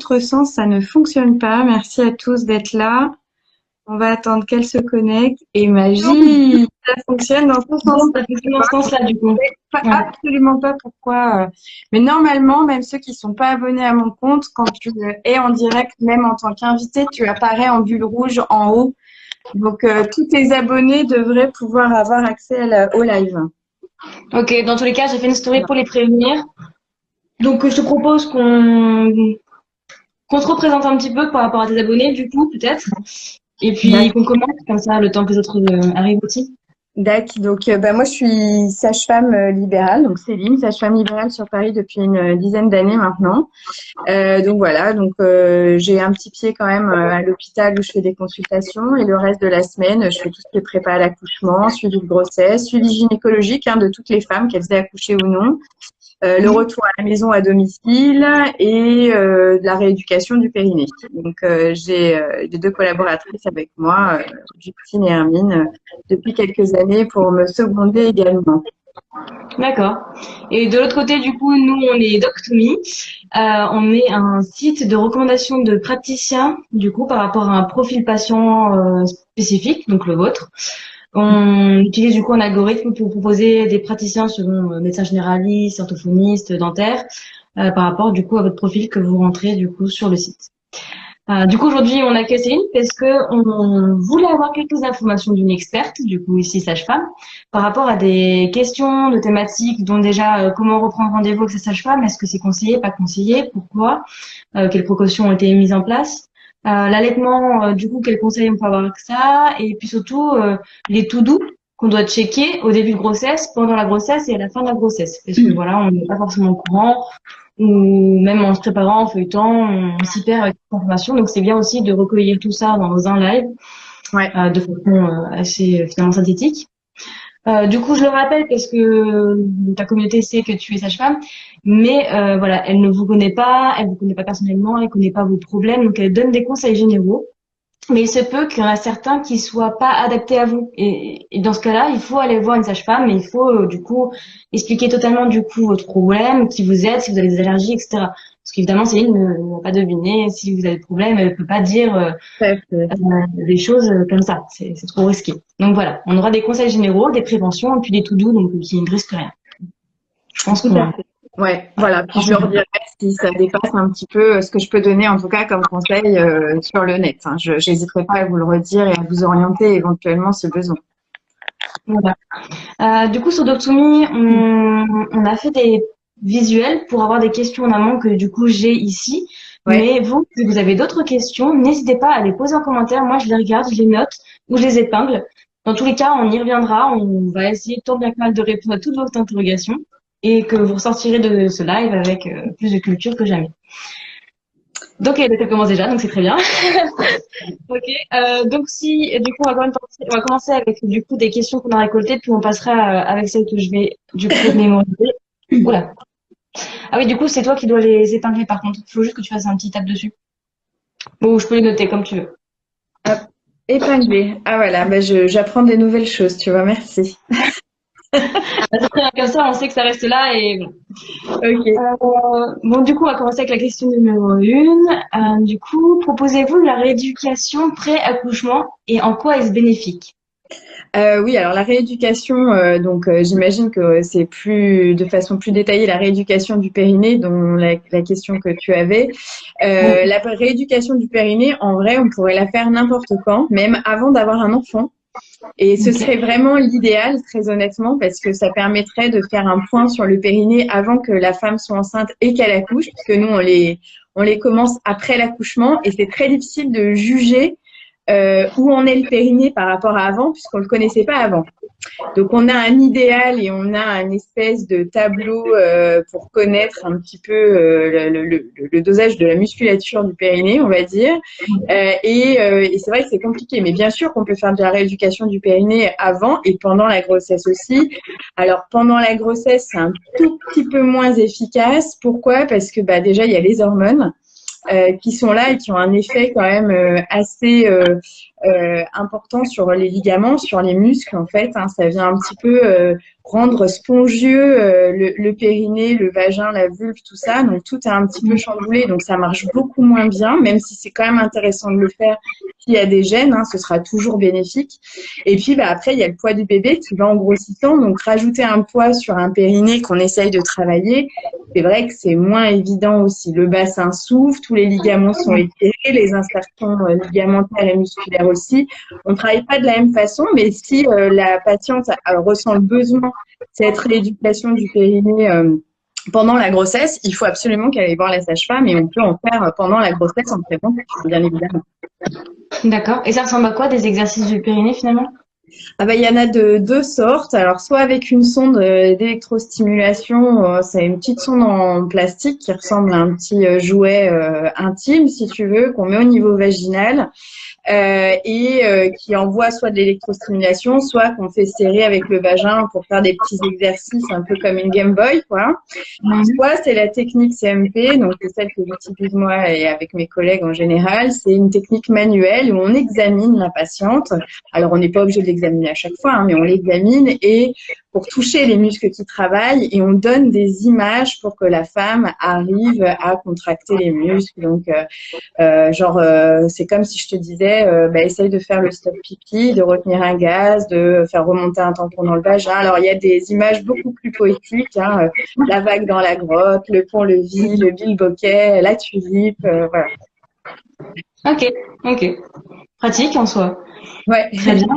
l'autre sens, ça ne fonctionne pas. Merci à tous d'être là. On va attendre qu'elle se connecte. Et magie, ça fonctionne dans ce sens. Ça fonctionne dans ce sens-là, du coup. Absolument pas pourquoi. Mais normalement, même ceux qui sont pas abonnés à mon compte, quand tu es en direct, même en tant qu'invité, tu apparais en bulle rouge en haut. Donc, tous tes abonnés devraient pouvoir avoir accès au live. Ok, dans tous les cas, j'ai fait une story pour les prévenir. Donc, je te propose qu'on se représente un petit peu par rapport à tes abonnés, du coup, peut-être. Et puis, qu'on commence comme ça, le temps que les autres arrivent aussi. D'accord. Donc, moi, je suis sage-femme libérale, donc Céline, sage-femme libérale sur Paris depuis une dizaine d'années maintenant. Donc voilà, donc j'ai un petit pied quand même à l'hôpital où je fais des consultations et le reste de la semaine, je fais tout ce qui est prépa à l'accouchement, suivi de grossesse, suivi gynécologique de toutes les femmes, qu'elles aient accouché ou non. Le retour à la maison à domicile et de la rééducation du périnée. Donc, j'ai deux collaboratrices avec moi, Justine et Hermine, depuis quelques années pour me seconder également. D'accord. Et de l'autre côté, du coup, nous, on est Doctomy. On est un site de recommandation de praticiens, du coup, par rapport à un profil patient spécifique, donc le vôtre. On utilise du coup un algorithme pour proposer des praticiens selon médecin généraliste, orthophoniste, dentaire, par rapport du coup à votre profil que vous rentrez du coup sur le site. Du coup aujourd'hui on accueille Céline parce que on voulait avoir quelques informations d'une experte, du coup ici sage-femme, par rapport à des questions de thématiques, dont déjà comment reprendre rendez-vous avec sa sage-femme, est-ce que c'est conseillé, pas conseillé, pourquoi, quelles précautions ont été mises en place. L'allaitement, du coup, quels conseils on peut avoir avec ça? Et puis surtout, les to do qu'on doit checker au début de grossesse, pendant la grossesse et à la fin de la grossesse. Parce que voilà, on n'est pas forcément au courant, ou même en se préparant, en feuilletant, on s'y perd avec l'information. Donc c'est bien aussi de recueillir tout ça dans un live, Ouais. de façon assez finalement synthétique. Du coup, je le rappelle parce que ta communauté sait que tu es sage-femme, mais voilà, elle ne vous connaît pas, elle vous connaît pas personnellement, elle connaît pas vos problèmes, donc elle donne des conseils généraux. Mais il se peut qu'il y en a certains qui soient pas adaptés à vous. Et dans ce cas-là, il faut aller voir une sage-femme et il faut du coup expliquer totalement du coup votre problème, qui vous aide, si vous avez des allergies, etc. Parce qu'évidemment, Céline ne va pas deviner si vous avez des problèmes, elle peut pas dire des choses comme ça. C'est trop risqué. Donc voilà, on aura des conseils généraux, des préventions et puis des to-do, donc qui ne risquent rien. Je pense Tout à fait. Ouais, voilà. Puis je leur dirai si ça dépasse un petit peu ce que je peux donner, en tout cas comme conseil sur le net. Je n'hésiterai pas à vous le redire et à vous orienter éventuellement si besoin. Voilà. Du coup, sur Doctomy, on a fait des visuels pour avoir des questions en amont que du coup j'ai ici. Ouais. Mais vous, si vous avez d'autres questions, n'hésitez pas à les poser en commentaire. Moi, je les regarde, je les note ou je les épingle. Dans tous les cas, on y reviendra. On va essayer tant bien que mal de répondre à toutes vos interrogations et que vous ressortirez de ce live avec plus de culture que jamais. Donc, ça commence déjà, donc c'est très bien. Ok. Donc, si du coup, on va commencer avec du coup des questions qu'on a récoltées, puis on passera avec celles que je vais du coup mémoriser. Oula. Ah oui, du coup, c'est toi qui dois les épingler par contre. Il faut juste que tu fasses un petit tap dessus. Ou je peux les noter comme tu veux. Hop. Épinglé. Ah voilà, j'apprends des nouvelles choses, tu vois, merci. Comme ça, on sait que ça reste là et bon. Ok. Bon, du coup, on va commencer avec la question numéro 1. Du coup, proposez-vous la rééducation pré-accouchement et en quoi est-ce bénéfique? Oui, alors la rééducation, donc j'imagine que c'est de façon plus détaillée la rééducation du périnée, dont la question que tu avais. La rééducation du périnée, en vrai, on pourrait la faire n'importe quand, même avant d'avoir un enfant. Et ce serait vraiment l'idéal, très honnêtement, parce que ça permettrait de faire un point sur le périnée avant que la femme soit enceinte et qu'elle accouche, puisque nous, on les commence après l'accouchement et c'est très difficile de juger où en est le périnée par rapport à avant, puisqu'on ne le connaissait pas avant. Donc, on a un idéal et on a une espèce de tableau pour connaître un petit peu le dosage de la musculature du périnée, on va dire. Et c'est vrai que c'est compliqué, mais bien sûr qu'on peut faire de la rééducation du périnée avant et pendant la grossesse aussi. Alors, pendant la grossesse, c'est un tout petit peu moins efficace. Pourquoi? Parce que déjà, il y a les hormones qui sont là et qui ont un effet quand même assez important sur les ligaments, sur les muscles en fait. Hein. Ça vient un petit peu rendre spongieux le périnée, le vagin, la vulve, tout ça. Donc tout est un petit peu chamboulé, donc ça marche beaucoup moins bien, même si c'est quand même intéressant de le faire s'il y a des gènes, hein, ce sera toujours bénéfique. Et puis après, il y a le poids du bébé qui va en grossissant, donc rajouter un poids sur un périnée qu'on essaye de travailler, c'est vrai que c'est moins évident aussi. Le bassin s'ouvre, tous les ligaments sont étirés, les insertions ligamentaires et musculaires aussi. On ne travaille pas de la même façon, mais si la patiente ressent le besoin de cette rééducation du périnée pendant la grossesse, il faut absolument qu'elle aille voir la sage-femme et on peut en faire pendant la grossesse en traitant, bien évidemment. D'accord. Et ça ressemble à quoi des exercices du périnée finalement? Ah bah, il y en a de deux sortes. Alors, soit avec une sonde d'électrostimulation, c'est une petite sonde en plastique qui ressemble à un petit jouet intime, si tu veux, qu'on met au niveau vaginal. Qui envoie soit de l'électrostimulation, soit qu'on fait serrer avec le vagin pour faire des petits exercices un peu comme une Game Boy, quoi. Soit c'est la technique CMP, donc c'est celle que j'utilise moi et avec mes collègues en général. C'est une technique manuelle où on examine la patiente. Alors on n'est pas obligé de l'examiner à chaque fois, hein, mais on l'examine et pour toucher les muscles qui travaillent et on donne des images pour que la femme arrive à contracter les muscles. Donc c'est comme si je te disais, essaye de faire le stop pipi, de retenir un gaz, de faire remonter un tampon dans le vagin. Alors, il y a des images beaucoup plus poétiques, hein, la vague dans la grotte, le pont-levis, le bilboquet, la tulipe, voilà. Ok. Pratique en soi. Ouais. Très bien.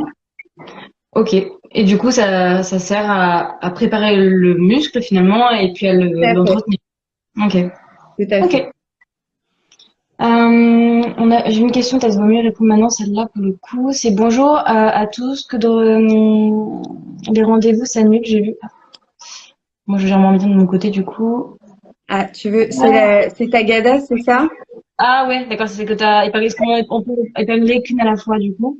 Ok. Et du coup, ça sert à préparer le muscle finalement et puis à l'entretenir. Ok. Tout à fait. Ok. J'ai une question, peut-être vaut mieux répondre maintenant, celle-là pour le coup. C'est bonjour à tous, que les rendez-vous s'annulent, j'ai vu. Moi, je gère moins bien de mon côté, du coup. Ah, tu veux, c'est Tagada, c'est ça? Ah ouais, d'accord, c'est que il paraît qu'on peut épargner qu'une à la fois, du coup.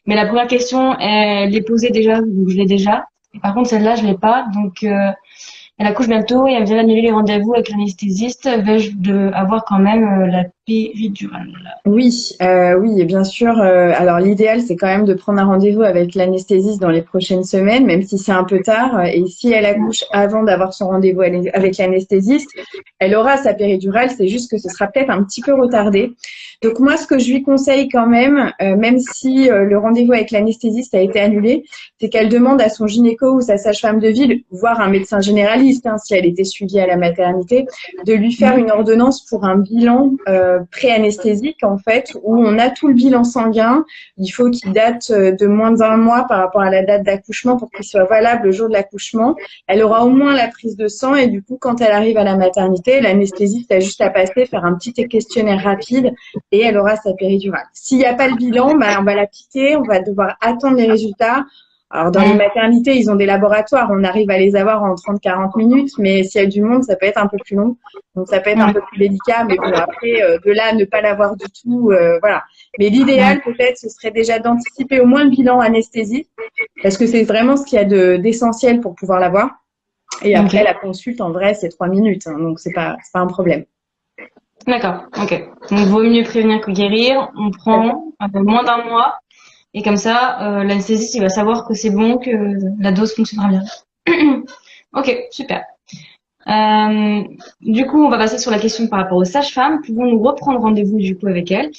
Mais la première question, elle est posée déjà, donc je l'ai déjà. Et par contre, celle-là, je l'ai pas. Donc, elle accouche bientôt et elle vient d'annuler les rendez-vous avec l'anesthésiste. Vais-je avoir quand même la péridurale? Oui, oui, et bien sûr. Alors l'idéal, c'est quand même de prendre un rendez-vous avec l'anesthésiste dans les prochaines semaines, même si c'est un peu tard. Et si elle accouche avant d'avoir son rendez-vous avec l'anesthésiste, elle aura sa péridurale. C'est juste que ce sera peut-être un petit peu retardé. Donc moi, ce que je lui conseille quand même si le rendez-vous avec l'anesthésiste a été annulé, c'est qu'elle demande à son gynéco ou sa sage-femme de ville, voire un médecin généraliste, hein, si elle était suivie à la maternité, de lui faire une ordonnance pour un bilan pré-anesthésique en fait, où on a tout le bilan sanguin. Il faut qu'il date de moins d'un mois par rapport à la date d'accouchement pour qu'il soit valable le jour de l'accouchement. Elle aura au moins la prise de sang et du coup, quand elle arrive à la maternité, l'anesthésiste a juste à passer, faire un petit questionnaire rapide et elle aura sa péridurale. S'il n'y a pas le bilan, on va la piquer, on va devoir attendre les résultats. Alors, dans les maternités, ils ont des laboratoires, on arrive à les avoir en 30-40 minutes, mais s'il y a du monde, ça peut être un peu plus long. Donc, ça peut être un peu plus délicat, mais bon, après, de là, ne pas l'avoir du tout, voilà. Mais l'idéal, peut-être, ce serait déjà d'anticiper au moins le bilan anesthésie, parce que c'est vraiment ce qu'il y a d'essentiel pour pouvoir l'avoir. Et après, la consulte, en vrai, c'est 3 minutes, hein, donc c'est pas un problème. D'accord, ok. Donc, vaut mieux prévenir que guérir. On prend moins d'un mois. Et comme ça, l'anesthésiste, il va savoir que c'est bon, que la dose fonctionnera bien. Ok, super. Du coup, on va passer sur la question par rapport aux sages-femmes. Pouvons-nous reprendre rendez-vous du coup avec elles?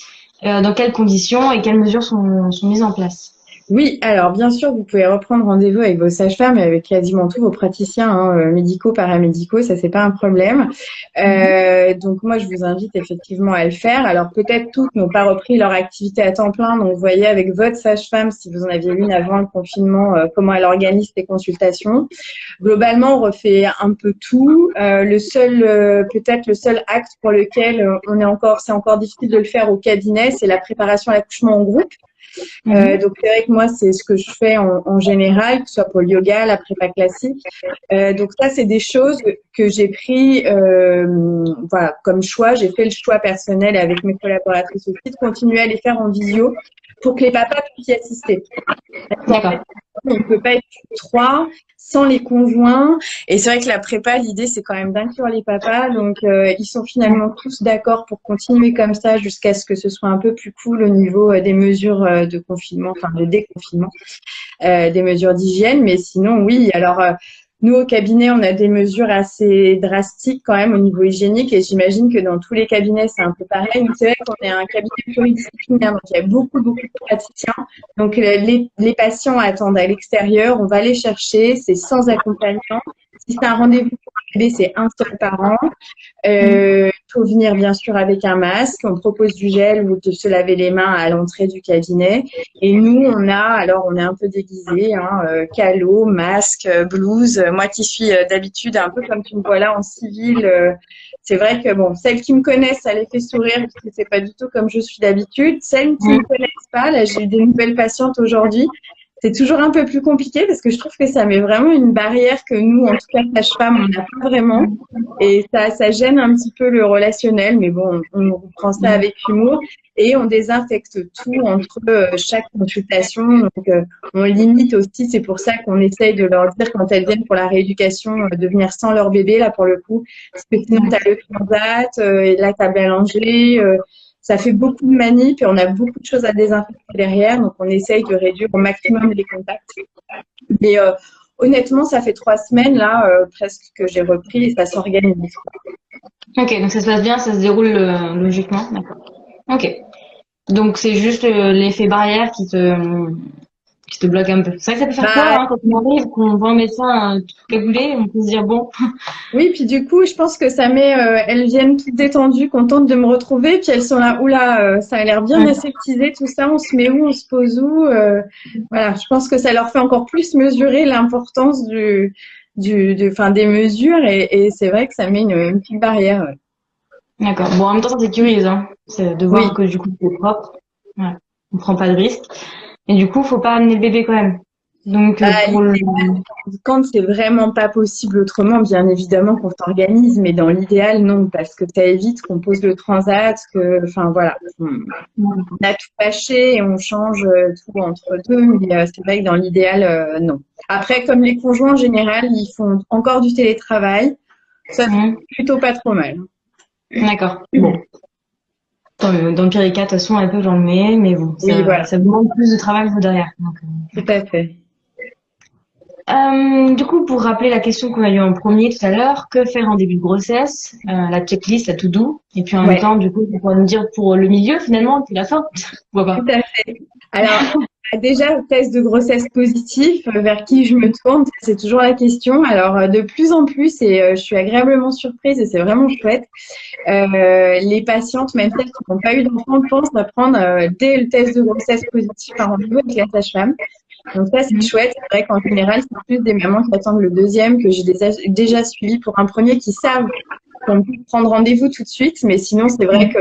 Dans quelles conditions et quelles mesures sont mises en place? Oui, alors bien sûr, vous pouvez reprendre rendez-vous avec vos sages-femmes et avec quasiment tous vos praticiens médicaux, paramédicaux, ça c'est pas un problème. Donc moi, je vous invite effectivement à le faire. Alors peut-être toutes n'ont pas repris leur activité à temps plein, donc vous voyez avec votre sage-femme, si vous en aviez une avant le confinement, comment elle organise ses consultations. Globalement, on refait un peu tout. Peut-être le seul acte pour lequel c'est encore difficile de le faire au cabinet, c'est la préparation à l'accouchement en groupe. Donc c'est vrai que moi c'est ce que je fais en général, que ce soit pour le yoga, la prépa classique. Donc ça c'est des choses que j'ai pris voilà comme choix. J'ai fait le choix personnel avec mes collaboratrices aussi de continuer à les faire en visio pour que les papas puissent y assister. D'accord. on ne peut pas être trois sans les conjoints. Et c'est vrai que la prépa, l'idée, c'est quand même d'inclure les papas. Donc, ils sont finalement tous d'accord pour continuer comme ça jusqu'à ce que ce soit un peu plus cool au niveau des mesures de confinement, enfin de déconfinement, des mesures d'hygiène. Mais sinon, oui. Alors, nous, au cabinet, on a des mesures assez drastiques quand même au niveau hygiénique et j'imagine que dans tous les cabinets, c'est un peu pareil. C'est vrai qu'on est un cabinet pluridisciplinaire, donc il y a beaucoup, beaucoup de praticiens. Donc, les patients attendent à l'extérieur, on va les chercher, c'est sans accompagnant. Si c'est un rendez-vous pour un bébé, c'est un seul par an. Il faut venir bien sûr avec un masque. On propose du gel ou de se laver les mains à l'entrée du cabinet. Et nous, on est un peu déguisés, hein, calot, masque, blouse. Moi qui suis d'habitude un peu comme tu me vois là en civil, c'est vrai que bon, celles qui me connaissent, ça les fait sourire parce que c'est pas du tout comme je suis d'habitude. Celles qui me connaissent pas, là, j'ai eu des nouvelles patientes aujourd'hui. C'est toujours un peu plus compliqué parce que je trouve que ça met vraiment une barrière que nous, en tout cas, sage-femme, on n'a pas vraiment. Et ça gêne un petit peu le relationnel, mais bon, on prend ça avec humour et on désinfecte tout entre chaque consultation. Donc, on limite aussi, c'est pour ça qu'on essaye de leur dire quand elles viennent pour la rééducation de venir sans leur bébé, là, pour le coup, parce que sinon, tu as le transat, et là, tu as mélangé. Ça fait beaucoup de manips et on a beaucoup de choses à désinfecter derrière, donc on essaye de réduire au maximum les contacts. Mais honnêtement, ça fait 3 semaines là, presque que j'ai repris et ça s'organise. Ok, donc ça se passe bien, ça se déroule logiquement. D'accord. Ok. Donc c'est juste l'effet barrière qui te bloque un peu. C'est vrai que ça peut faire peur Bah, hein, quand on arrive, qu'on voit un médecin tout cagoulé, on peut se dire bon. oui, puis du coup, je pense que ça met, elles viennent toutes détendues, contentes de me retrouver, puis elles sont là, oula, ça a l'air bien Ouais. aseptisé tout ça, on se met où, on se pose où, voilà, je pense que ça leur fait encore plus mesurer l'importance enfin, des mesures et c'est vrai que ça met une petite barrière. Ouais. D'accord. Bon, en même temps, ça sécurise, hein. C'est de Oui, voir que du coup c'est propre. Ouais. On prend pas de risque. Et du coup, faut pas amener le bébé quand même. Donc bah, pour le. quand c'est vraiment pas possible autrement, bien évidemment qu'on s'organise, mais dans l'idéal, non, parce que ça évite qu'on pose le transat, enfin voilà, on a tout lâché et on change tout entre deux, mais c'est vrai que dans l'idéal, non. Après, comme les conjoints en général, ils font encore du télétravail, ça c'est Mhm. plutôt pas trop mal. D'accord. Bon. Dans le pire des cas, de toute façon, un peu j'en mets, mais bon, Oui, voilà, ça demande plus de travail vous derrière. Donc, tout à fait. du coup, pour rappeler la question qu'on a eue en premier tout à l'heure, que faire en début de grossesse, la checklist, la to-do, et puis en même Ouais, temps, du coup, on pourra nous dire pour le milieu finalement, et puis la fin. Pourquoi tout pas? à fait. Alors, déjà, le test de grossesse positif, vers qui je me tourne, c'est toujours la question. Alors, de plus en plus, et je suis agréablement surprise et c'est vraiment chouette, les patientes, même celles qui n'ont pas eu d'enfant, pensent à prendre dès le test de grossesse positif un rendez-vous avec la sage-femme. Donc ça, c'est Mhm. chouette. C'est vrai qu'en général, c'est plus des mamans qui attendent le deuxième que j'ai déjà suivi pour un premier qui savent qu'on peut prendre rendez-vous tout de suite. Mais sinon, c'est vrai que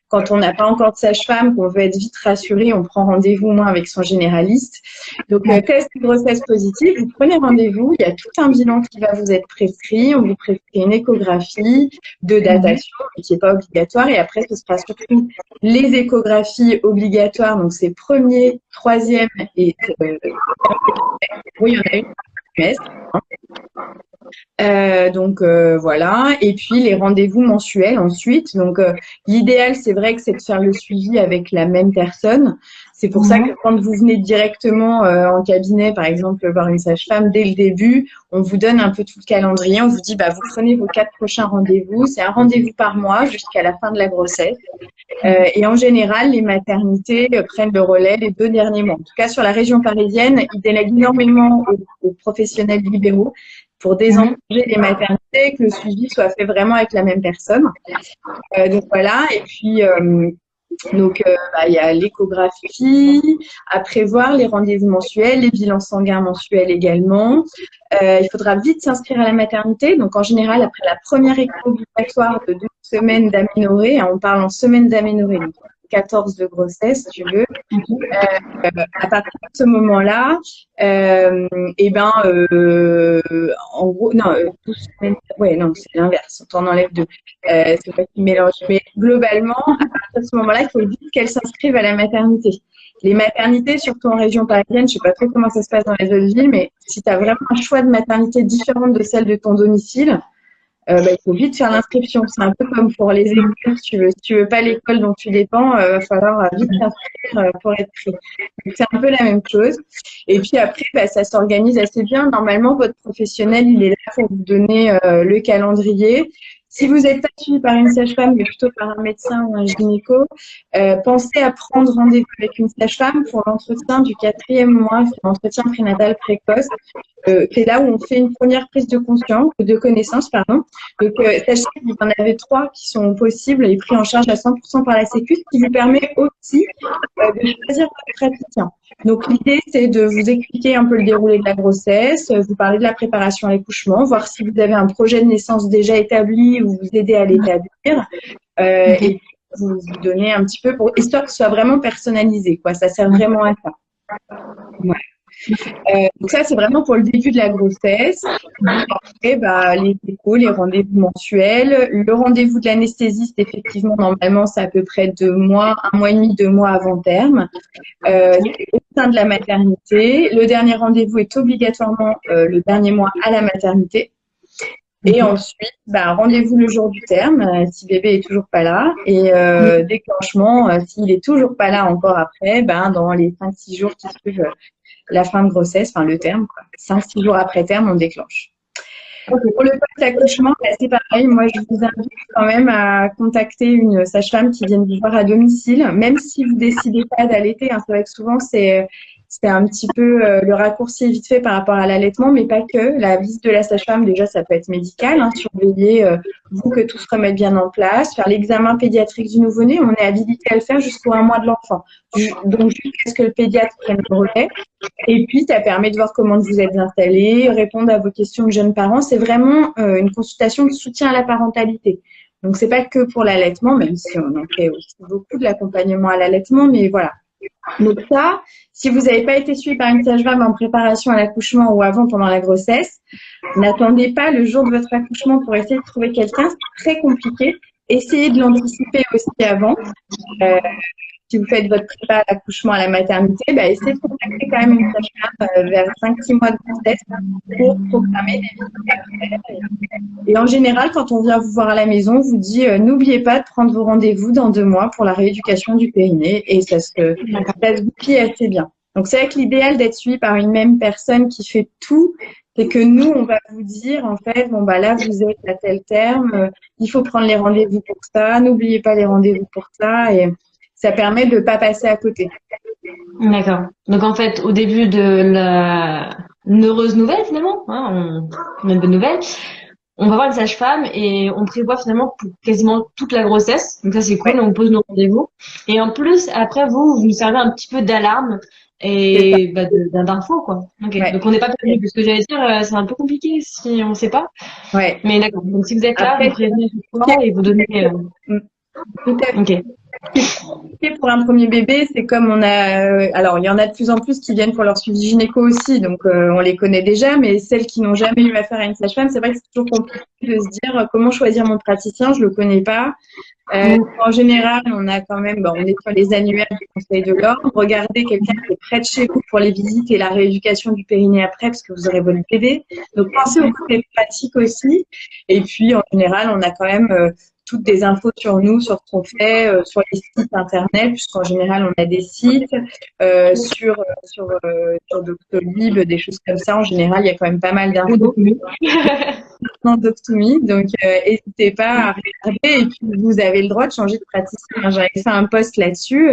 quand on n'a pas encore de sage-femme, qu'on veut être vite rassuré, on prend rendez-vous au moins avec son généraliste. Donc, test de grossesse positive, vous prenez rendez-vous. Il y a tout un bilan qui va vous être prescrit. On vous prescrit une échographie de Mhm. datation, mais qui n'est pas obligatoire. Et après, ce sera surtout les échographies obligatoires. Donc, c'est premier, troisième et oui, il y en a une trimestre. Donc voilà. Et puis les rendez-vous mensuels ensuite. Donc l'idéal, c'est vrai que c'est de faire le suivi avec la même personne. C'est pour ça que Mhm. quand vous venez directement en cabinet, par exemple, voir une sage-femme, dès le début, on vous donne un peu tout le calendrier. On vous dit, bah, vous prenez vos 4 prochains rendez-vous. C'est un rendez-vous par mois jusqu'à la fin de la grossesse. Et en général, les maternités prennent le relais les 2 derniers mois. En tout cas, sur la région parisienne, ils délèguent énormément aux professionnels libéraux pour désengager Mhm. les maternités, que le suivi soit fait vraiment avec la même personne. Donc voilà, et puis il y a l'échographie à prévoir, les rendez-vous mensuels, les bilans sanguins mensuels également. Il faudra vite s'inscrire à la maternité. Donc en général, après la première écho obligatoire de 12 semaines d'aménorrhée, hein, on parle en semaine d'aménorrhée, donc 14 de grossesse, si tu veux. À partir de ce moment-là, en gros, non, 12 semaines, ouais, non, c'est l'inverse, on t'en enlève deux. C'est pas qui mélange. Mais globalement, à partir de ce moment-là, il faut vite qu'elles s'inscrivent à la maternité. Les maternités, surtout en région parisienne, je sais pas trop comment ça se passe dans les autres villes, mais si tu as vraiment un choix de maternité différente de celle de ton domicile, il faut vite faire l'inscription. C'est un peu comme pour les écoles. Si tu veux pas l'école dont tu dépends, va falloir vite t'inscrire pour être pris. Donc, c'est un peu la même chose. Et puis après, ça s'organise assez bien. Normalement, votre professionnel, il est là pour vous donner le calendrier. Si vous n'êtes pas suivi par une sage-femme, mais plutôt par un médecin ou un gynéco, pensez à prendre rendez-vous avec une sage-femme pour l'entretien du 4e mois, c'est l'entretien prénatal précoce. C'est là où on fait une première prise de connaissance, pardon. Donc, sachez qu'il y en avait 3 qui sont possibles et pris en charge à 100% par la Sécu, ce qui vous permet aussi de choisir votre praticien. Donc, l'idée, c'est de vous expliquer un peu le déroulé de la grossesse, vous parler de la préparation à l'accouchement, voir si vous avez un projet de naissance déjà établi ou vous aider à l'établir, et vous donner un petit peu histoire que ce soit vraiment personnalisé, quoi. Ça sert vraiment à ça. Ouais. Donc ça, c'est vraiment pour le début de la grossesse. Après, les échos, les rendez-vous mensuels. Le rendez-vous de l'anesthésiste, effectivement, normalement, c'est à peu près 2 mois, 1 mois et demi, 2 mois avant terme. C'est au sein de la maternité. Le dernier rendez-vous est obligatoirement le dernier mois à la maternité. Et ensuite, rendez-vous le jour du terme, si bébé est toujours pas là. Et déclenchement, s'il est toujours pas là encore après, dans les 5-6 jours qui suivent la fin de grossesse, enfin le terme, 5-6 jours après terme, on déclenche. Pour le post-accouchement, c'est pareil. Moi, je vous invite quand même à contacter une sage-femme qui vienne vous voir à domicile, même si vous décidez pas d'allaiter. C'est vrai que souvent, c'est un petit peu le raccourci est vite fait par rapport à l'allaitement, mais pas que. La visite de la sage-femme, déjà, ça peut être médical, surveiller vous que tout se remette bien en place, faire l'examen pédiatrique du nouveau-né. On est habilité à le faire jusqu'au 1 mois de l'enfant. Donc, jusqu'à ce que le pédiatre prenne le relais. Et puis, ça permet de voir comment vous êtes installés, répondre à vos questions de jeunes parents. C'est vraiment une consultation de soutien à la parentalité. Donc, c'est pas que pour l'allaitement, même si on en fait aussi beaucoup de l'accompagnement à l'allaitement, mais voilà. Donc ça, si vous n'avez pas été suivi par une sage-femme en préparation à l'accouchement ou avant pendant la grossesse, n'attendez pas le jour de votre accouchement pour essayer de trouver quelqu'un. C'est très compliqué. Essayez de l'anticiper aussi avant. Si vous faites votre prépa à l'accouchement à la maternité, essayez de contacter quand même une sage-femme vers 5-6 mois de grossesse pour programmer des visites après. Et en général, quand on vient vous voir à la maison, on vous dit n'oubliez pas de prendre vos rendez-vous dans 2 mois pour la rééducation du périnée et ça se goupille assez bien. Donc c'est vrai que l'idéal d'être suivi par une même personne qui fait tout, c'est que nous, on va vous dire en fait, là vous êtes à tel terme, il faut prendre les rendez-vous pour ça, n'oubliez pas les rendez-vous pour ça et ça permet de ne pas passer à côté. D'accord. Donc en fait, au début de une heureuse nouvelle finalement, on a une bonne nouvelle, on va voir une sage-femme et on prévoit finalement pour quasiment toute la grossesse. Donc ça c'est cool, on pose nos rendez-vous. Et en plus, après vous nous servez un petit peu d'alarme et d'info quoi. Okay. Ouais. Donc on n'est pas perdu. Parce que j'allais dire, c'est un peu compliqué si on ne sait pas. Ouais. Mais d'accord. Donc si vous êtes là, vous prévenez et vous donnez. Tout à fait. Pour un premier bébé, c'est comme on a. Alors, il y en a de plus en plus qui viennent pour leur suivi gynéco aussi, donc on les connaît déjà, mais celles qui n'ont jamais eu affaire à une sage-femme, c'est vrai que c'est toujours compliqué de se dire comment choisir mon praticien, je le connais pas. En général, on a quand même, on est sur les annuaires du Conseil de l'Ordre. Regardez quelqu'un qui est près de chez vous pour les visites et la rééducation du périnée après, parce que vous aurez votre bébé. Donc, pensez aux côtés pratiques aussi. Et puis, en général, on a quand même toutes des infos sur nous, sur ce qu'on fait, sur les sites internet, puisqu'en général, on a des sites, sur Doctolib, des choses comme ça. En général, il y a quand même pas mal d'infos. Doctolib, donc n'hésitez pas à regarder. Et puis, vous avez le droit de changer de praticien. J'avais fait un post là-dessus.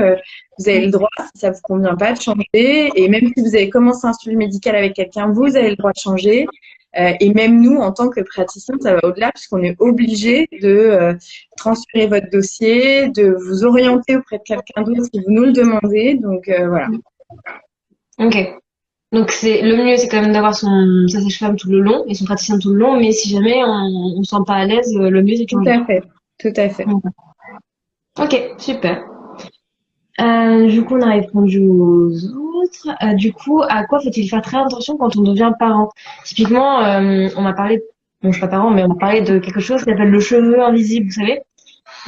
Vous avez le droit, si ça vous convient pas, de changer. Et même si vous avez commencé un suivi médical avec quelqu'un, vous avez le droit de changer. Et même nous, en tant que praticien, ça va au-delà puisqu'on est obligé de transférer votre dossier, de vous orienter auprès de quelqu'un d'autre si vous nous le demandez. Donc, voilà. Ok. Donc, le mieux, c'est quand même d'avoir sa sage-femme tout le long et son praticien tout le long. Mais si jamais on ne se sent pas à l'aise, le mieux, c'est de changer. Tout à fait. Ok, super. Du coup, on a répondu aux autres. Du coup, à quoi faut-il faire très attention quand on devient parent? Typiquement, on m'a parlé, bon, je suis pas parent, mais on m'a parlé de quelque chose qui s'appelle le cheveu invisible, vous savez?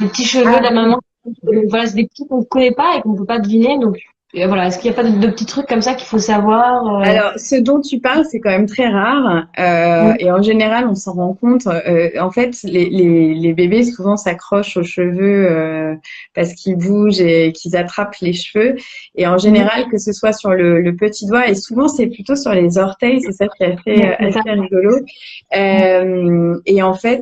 Les petits cheveux de la maman. Donc voilà, c'est des petits qu'on ne connaît pas et qu'on ne peut pas deviner. Donc, voilà, est-ce qu'il n'y a pas de petits trucs comme ça qu'il faut savoir Alors, ce dont tu parles, c'est quand même très rare. Oui. Et en général, on s'en rend compte. En fait, les bébés souvent s'accrochent aux cheveux parce qu'ils bougent et qu'ils attrapent les cheveux. Et en Mhm. général, que ce soit sur le petit doigt, et souvent c'est plutôt sur les orteils, c'est ça qui est Ouais, c'est ça. assez rigolo. Et en fait,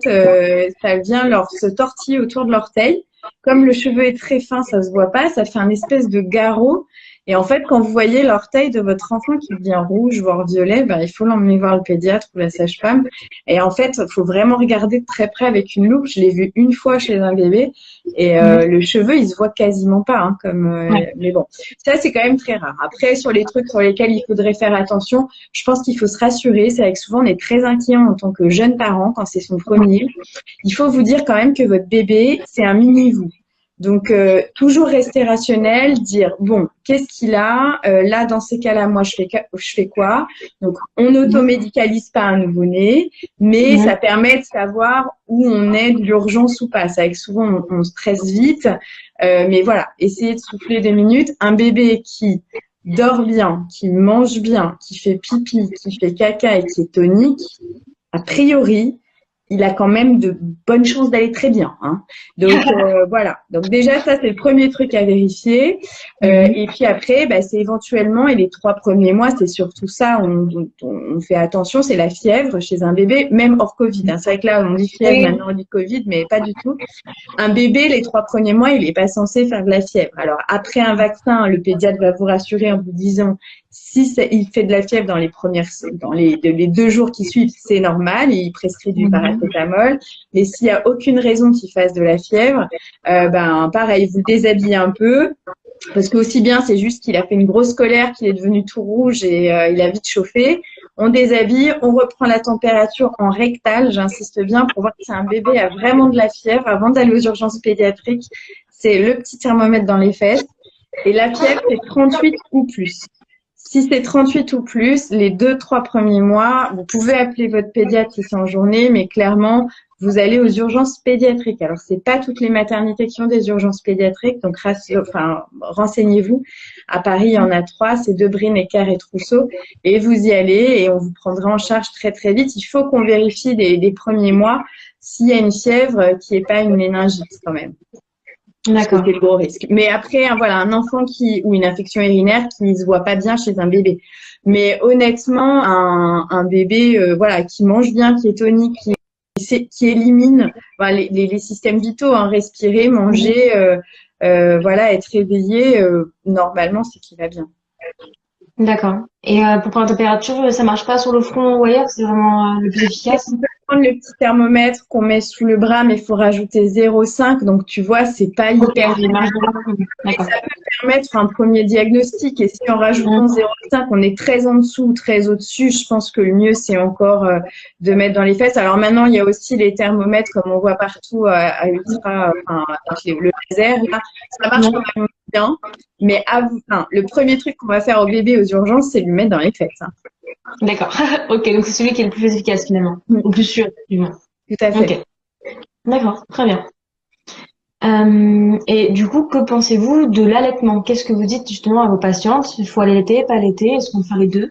ça vient leur se tortiller autour de l'orteil. Comme le cheveu est très fin, ça se voit pas, ça fait un espèce de garrot. Et en fait, quand vous voyez l'orteil de votre enfant qui devient rouge, voire violet, ben, il faut l'emmener voir le pédiatre ou la sage-femme. Et en fait, il faut vraiment regarder de très près avec une loupe. Je l'ai vu une fois chez un bébé et Mhm. le cheveu, il se voit quasiment pas. Hein, Ouais. mais bon, ça, c'est quand même très rare. Après, sur les trucs sur lesquels il faudrait faire attention, je pense qu'il faut se rassurer. C'est vrai que souvent, on est très inquiet en tant que jeune parent quand c'est son premier. Il faut vous dire quand même que votre bébé, c'est un mini-vous. Donc, toujours rester rationnel, dire, bon, qu'est-ce qu'il a? Là, dans ces cas-là, moi, je fais quoi? Donc, on Mhm. n'automédicalise pas un nouveau-né, mais Ouais. ça permet de savoir où on est de l'urgence ou pas. C'est vrai que souvent, on stresse vite, mais voilà, essayez de souffler 2 minutes. Un bébé qui dort bien, qui mange bien, qui fait pipi, qui fait caca et qui est tonique, a priori, il a quand même de bonnes chances d'aller très bien. Hein. Donc voilà. Donc déjà ça c'est le premier truc à vérifier. Mhm. Et puis après, bah, c'est éventuellement et les 3 premiers mois, c'est surtout ça. On fait attention, c'est la fièvre chez un bébé, même hors Covid. Hein. C'est vrai que là on dit fièvre, Oui. maintenant on dit Covid, mais pas du tout. Un bébé, les 3 premiers mois, il n'est pas censé faire de la fièvre. Alors, après un vaccin, le pédiatre va vous rassurer en vous disant si il fait de la fièvre dans les 2 jours qui suivent, c'est normal, il prescrit du Mhm. paracétamol. Mais s'il n'y a aucune raison qu'il fasse de la fièvre, ben pareil, vous le déshabillez un peu. Parce que aussi bien, c'est juste qu'il a fait une grosse colère, qu'il est devenu tout rouge et il a vite chauffé. On déshabille, on reprend la température en rectal, j'insiste bien, pour voir si un bébé a vraiment de la fièvre avant d'aller aux urgences pédiatriques. C'est le petit thermomètre dans les fesses. Et la fièvre, c'est 38 ou plus. Si c'est 38 ou plus, les 2, 3 premiers mois, vous pouvez appeler votre pédiatre si c'est en journée, mais clairement, vous allez aux urgences pédiatriques. Alors, c'est pas toutes les maternités qui ont des urgences pédiatriques, donc renseignez-vous. À Paris, il y en a 3, c'est Debré, Necker et Trousseau, et vous y allez et on vous prendra en charge très très vite. Il faut qu'on vérifie des premiers mois s'il y a une fièvre qui n'est pas une méningite quand même parce que c'est D'accord. le gros risque. Mais après, voilà, un enfant ou une infection urinaire qui ne se voit pas bien chez un bébé. Mais honnêtement, un bébé, voilà, qui mange bien, qui est tonique, qui élimine voilà, les systèmes vitaux, hein, respirer, Mhm. manger, voilà, être réveillé, normalement, c'est qu'il va bien. D'accord. Et pour prendre la température, ça marche pas sur le front ou ailleurs, c'est vraiment le plus efficace? On peut prendre le petit thermomètre qu'on met sous le bras, mais il faut rajouter 0,5. Donc, tu vois, c'est pas Ok, hyper les marges de précis. manœuvre. D'accord. Permettre un premier diagnostic. Et si en rajoutant Mhm. 0,5, on est très en dessous ou très au-dessus, je pense que le mieux, c'est encore de mettre dans les fesses. Alors maintenant, il y a aussi les thermomètres, comme on voit partout à ultra, enfin, avec le laser. Là, ça marche quand Ouais. même bien. Mais le premier truc qu'on va faire au bébé aux urgences, c'est lui mettre dans les fesses. Hein. D'accord. Ok, donc c'est celui qui est le plus efficace finalement, Mm, ou plus sûr, du moins. tout à fait. Ok. D'accord, très bien. Et du coup, que pensez-vous de l'allaitement? Qu'est-ce que vous dites justement à vos patientes? Il faut allaiter, pas allaiter? Est-ce qu'on peut faire les deux?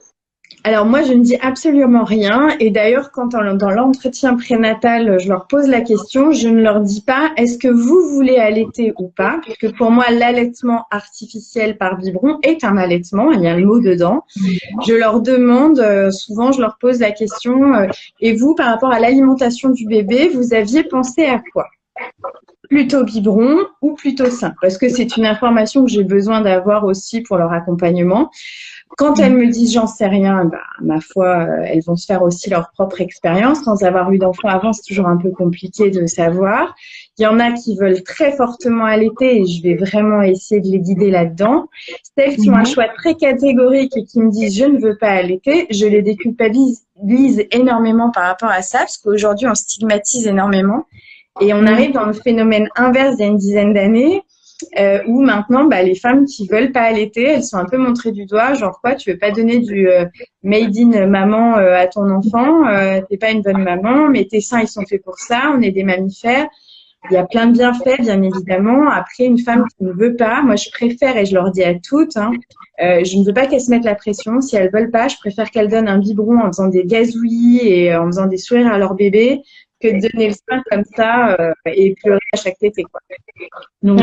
Alors moi, je ne dis absolument rien. Et d'ailleurs, quand dans l'entretien prénatal, je leur pose la question, je ne leur dis pas est-ce que vous voulez allaiter ou pas, puisque pour moi, l'allaitement artificiel par biberon est un allaitement, il y a le mot dedans. Je leur demande, souvent, je leur pose la question, et vous, par rapport à l'alimentation du bébé, vous aviez pensé à quoi? Plutôt biberon ou plutôt sein? Parce que c'est une information que j'ai besoin d'avoir aussi pour leur accompagnement. Quand elles me disent j'en sais rien, bah, ma foi, elles vont se faire aussi leur propre expérience. Sans avoir eu d'enfant avant, c'est toujours un peu compliqué de savoir. Il y en a qui veulent très fortement allaiter et je vais vraiment essayer de les guider là-dedans. Celles qui ont un Mhm. choix très catégorique et qui me disent je ne veux pas allaiter, je les déculpabilise énormément par rapport à ça, parce qu'aujourd'hui on stigmatise énormément. Et on Mhm. arrive dans le phénomène inverse il y a une dizaine d'années, où maintenant, bah, les femmes qui veulent pas allaiter, elles sont un peu montrées du doigt, genre quoi, tu veux pas donner du made in maman à ton enfant, t'es pas une bonne maman, mais tes seins ils sont faits pour ça, on est des mammifères. il y a plein de bienfaits, bien évidemment. Après, une femme qui ne veut pas, moi, je préfère, et je leur dis à toutes, hein, je ne veux pas qu'elles se mettent la pression. Si elles veulent pas, je préfère qu'elles donnent un biberon en faisant des gazouillis et en faisant des sourires à leur bébé que de donner le sein comme ça et pleurer à chaque tétée, quoi. Donc,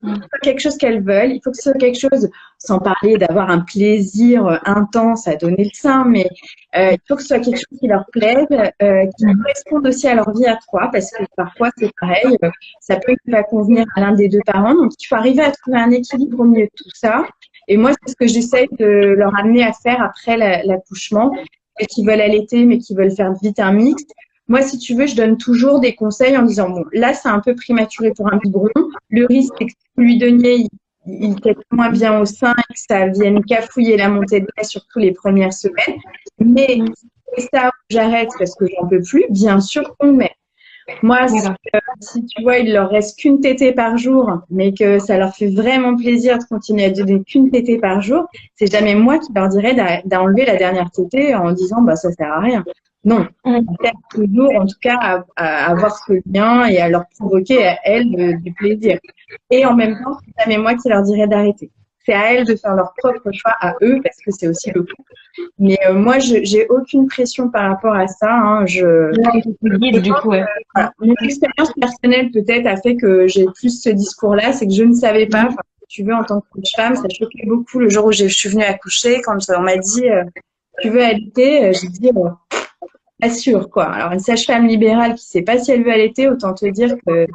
Ouais. quelque chose qu'elles veulent. Il faut que ce soit quelque chose, sans parler d'avoir un plaisir intense à donner le sein, mais il faut que ce soit quelque chose qui leur plaise, qui corresponde aussi à leur vie à trois, parce que parfois c'est pareil, ça peut ne pas convenir à l'un des deux parents. Donc il faut arriver à trouver un équilibre au milieu de tout ça. Et moi, c'est ce que j'essaie de leur amener à faire après l'accouchement, et qui veulent allaiter, mais qui veulent faire vite un mixte. Moi, si tu veux, je donne toujours des conseils en disant, bon, là, c'est un peu prématuré pour un biberon. Le risque, c'est que si vous lui donniez, il tète moins bien au sein et que ça vienne cafouiller la montée de lait, surtout les premières semaines. Mais si c'est ça, j'arrête parce que j'en peux plus, bien sûr qu'on met. Moi, si tu vois, il leur reste qu'une tétée par jour, mais que ça leur fait vraiment plaisir de continuer à donner qu'une tétée par jour, c'est jamais moi qui leur dirais d'enlever la dernière tétée en disant, bah, ça sert à rien. Non. Toujours, en tout cas, à avoir ce lien et à leur provoquer à elles du plaisir. Et en même temps, c'est jamais moi qui leur dirais d'arrêter. C'est à elles de faire leur propre choix à eux, parce que c'est aussi le coup. Mais moi, j'ai aucune pression par rapport à ça. Hein. Voilà. Mon expérience personnelle peut-être a fait que j'ai plus ce discours-là, c'est que je ne savais pas. Enfin, si tu veux, en tant que femme, ça choquait beaucoup le jour où je suis venue accoucher, quand on m'a dit tu veux allaiter, j'ai dit pas sûr quoi. Alors une sage-femme libérale qui sait pas si elle veut allaiter, autant te dire que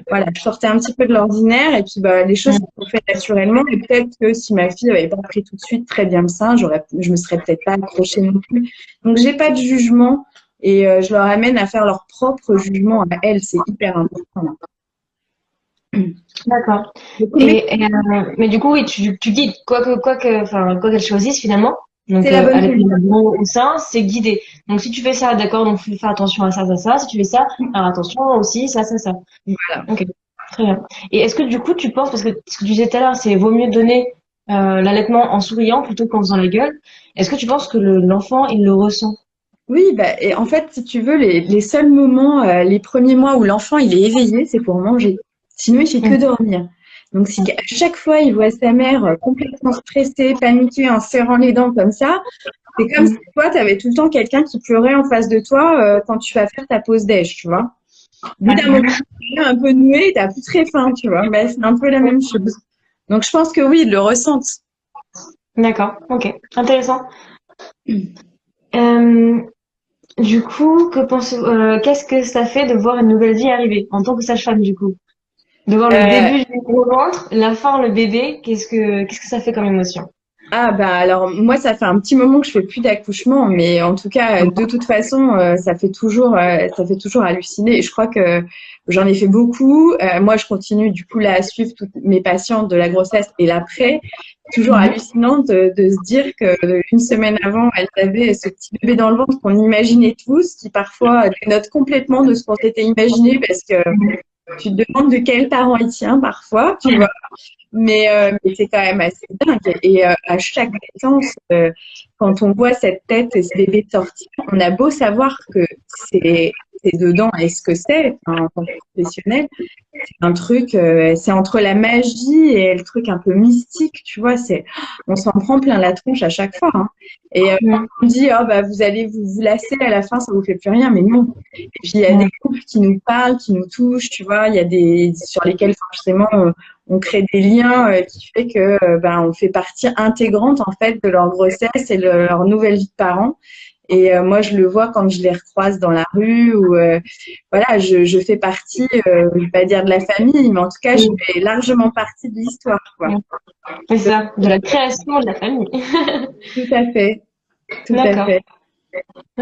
voilà, je sortais un petit peu de l'ordinaire et puis bah les choses se sont faites naturellement et peut-être que si ma fille avait pas pris tout de suite très bien le sein, je me serais peut-être pas accrochée non plus. Donc j'ai pas de jugement et je leur amène à faire leur propre jugement à elles, c'est hyper important. D'accord. Mais du coup, oui, tu guides quoi qu'elle choisisse finalement. Donc, C'est la bonne avec le solution. biberon au sein, c'est guidé. Donc, si tu fais ça, d'accord, donc fais attention à ça, ça, ça. Si tu fais ça, faire attention aussi, ça, ça, ça. Voilà. Ok, très bien. Et est-ce que du coup, tu penses, parce que ce que tu disais tout à l'heure, c'est vaut mieux donner l'allaitement en souriant plutôt qu'en faisant la gueule. Est-ce que tu penses que l'enfant, il le ressent? Oui, bah, et en fait, si tu veux, les seuls moments, les premiers mois où l'enfant il est éveillé, c'est pour manger. Sinon, il fait que dormir. Donc, si à chaque fois il voit sa mère complètement stressée, paniquée, en serrant les dents comme ça, c'est comme si toi, tu avais tout le temps quelqu'un qui pleurait en face de toi quand tu vas faire ta pause déj, tu vois. Au bout d'un moment, tu es un peu noué et tu n'as plus très faim, tu vois. Bah, c'est un peu la même chose. Donc, je pense que oui, ils le ressentent. D'accord, ok, intéressant. Euh, Du coup, qu'est-ce que ça fait de voir une nouvelle vie arriver en tant que sage-femme du coup? De voir le Euh, début du gros ventre, la fin, le bébé, qu'est-ce que ça fait comme émotion? Ah bah alors moi ça fait un petit moment que je fais plus d'accouchement mais en tout cas de toute façon ça fait toujours halluciner et je crois que j'en ai fait beaucoup. Moi je continue du coup là à suivre toutes mes patientes de la grossesse et l'après. Toujours hallucinant de se dire que une semaine avant elles avaient ce petit bébé dans le ventre qu'on imaginait tous qui parfois dénote complètement de ce qu'on s'était imaginé parce que tu te demandes de quel parent il tient parfois, tu vois. Mais c'est quand même assez dingue. Et à chaque naissance, quand on voit cette tête et ce bébé sortir, on a beau savoir que c'est dedans et ce que c'est, enfin, en tant que professionnel, c'est un truc, c'est entre la magie et le truc un peu mystique, tu vois, on s'en prend plein la tronche à chaque fois. Hein. Et quand on dit, oh, bah, vous allez vous lasser à la fin, ça vous fait plus rien, mais non. Et puis, il y a des couples qui nous parlent, qui nous touchent, tu vois, il y a des, sur lesquels forcément, on crée des liens qui fait que ben, on fait partie intégrante en fait de leur grossesse et de leur nouvelle vie de parents. Et moi, je le vois quand je les recroise dans la rue ou voilà, je fais partie, je vais pas dire de la famille, mais en tout cas, je fais largement partie de l'histoire, quoi. C'est ça, de la création de la famille. Tout à fait, tout à D'accord. fait.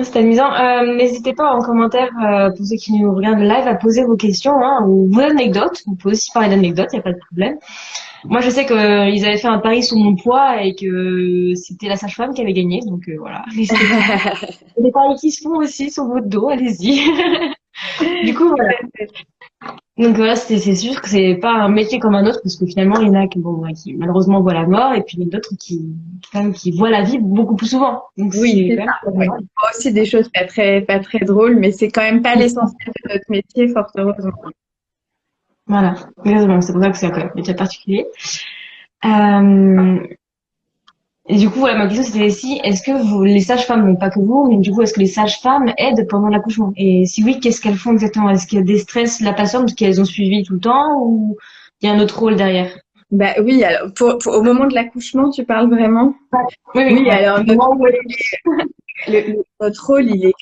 C'est amusant. N'hésitez pas en commentaire, pour ceux qui nous regardent live, à poser vos questions hein, ou vos anecdotes. Vous pouvez aussi parler d'anecdotes, il n'y a pas de problème. Moi, je sais qu'ils avaient fait un pari sur mon poids et que c'était la sage-femme qui avait gagné. Donc voilà, n'hésitez pas. Il y a des paris qui se font aussi sur votre dos, allez-y. Du coup, voilà. Donc voilà, c'est sûr que c'est pas un métier comme un autre parce que finalement, il y en a qui, bon, ouais, qui malheureusement voient la mort et puis il y en a d'autres quand même, qui voient la vie beaucoup plus souvent. Donc Oui, c'est c'est quand même ça. pas Ouais. mal. Aussi des choses pas très drôles, mais c'est quand même pas l'essentiel de notre métier, fort heureusement. Voilà, exactement. C'est pour ça que c'est quand même métier particulier. Euh, et du coup, voilà, ma question c'était si, est-ce que les sages-femmes, donc pas que vous, mais du coup, est-ce que les sages-femmes aident pendant l'accouchement? Et si oui, qu'est-ce qu'elles font exactement? Est-ce qu'il y a des stress de la patiente parce qu'elles ont suivi tout le temps ou il y a un autre rôle derrière? Bah oui, alors au moment de l'accouchement, tu parles vraiment? Oui, oui, Oui, ouais. alors notre rôle, il est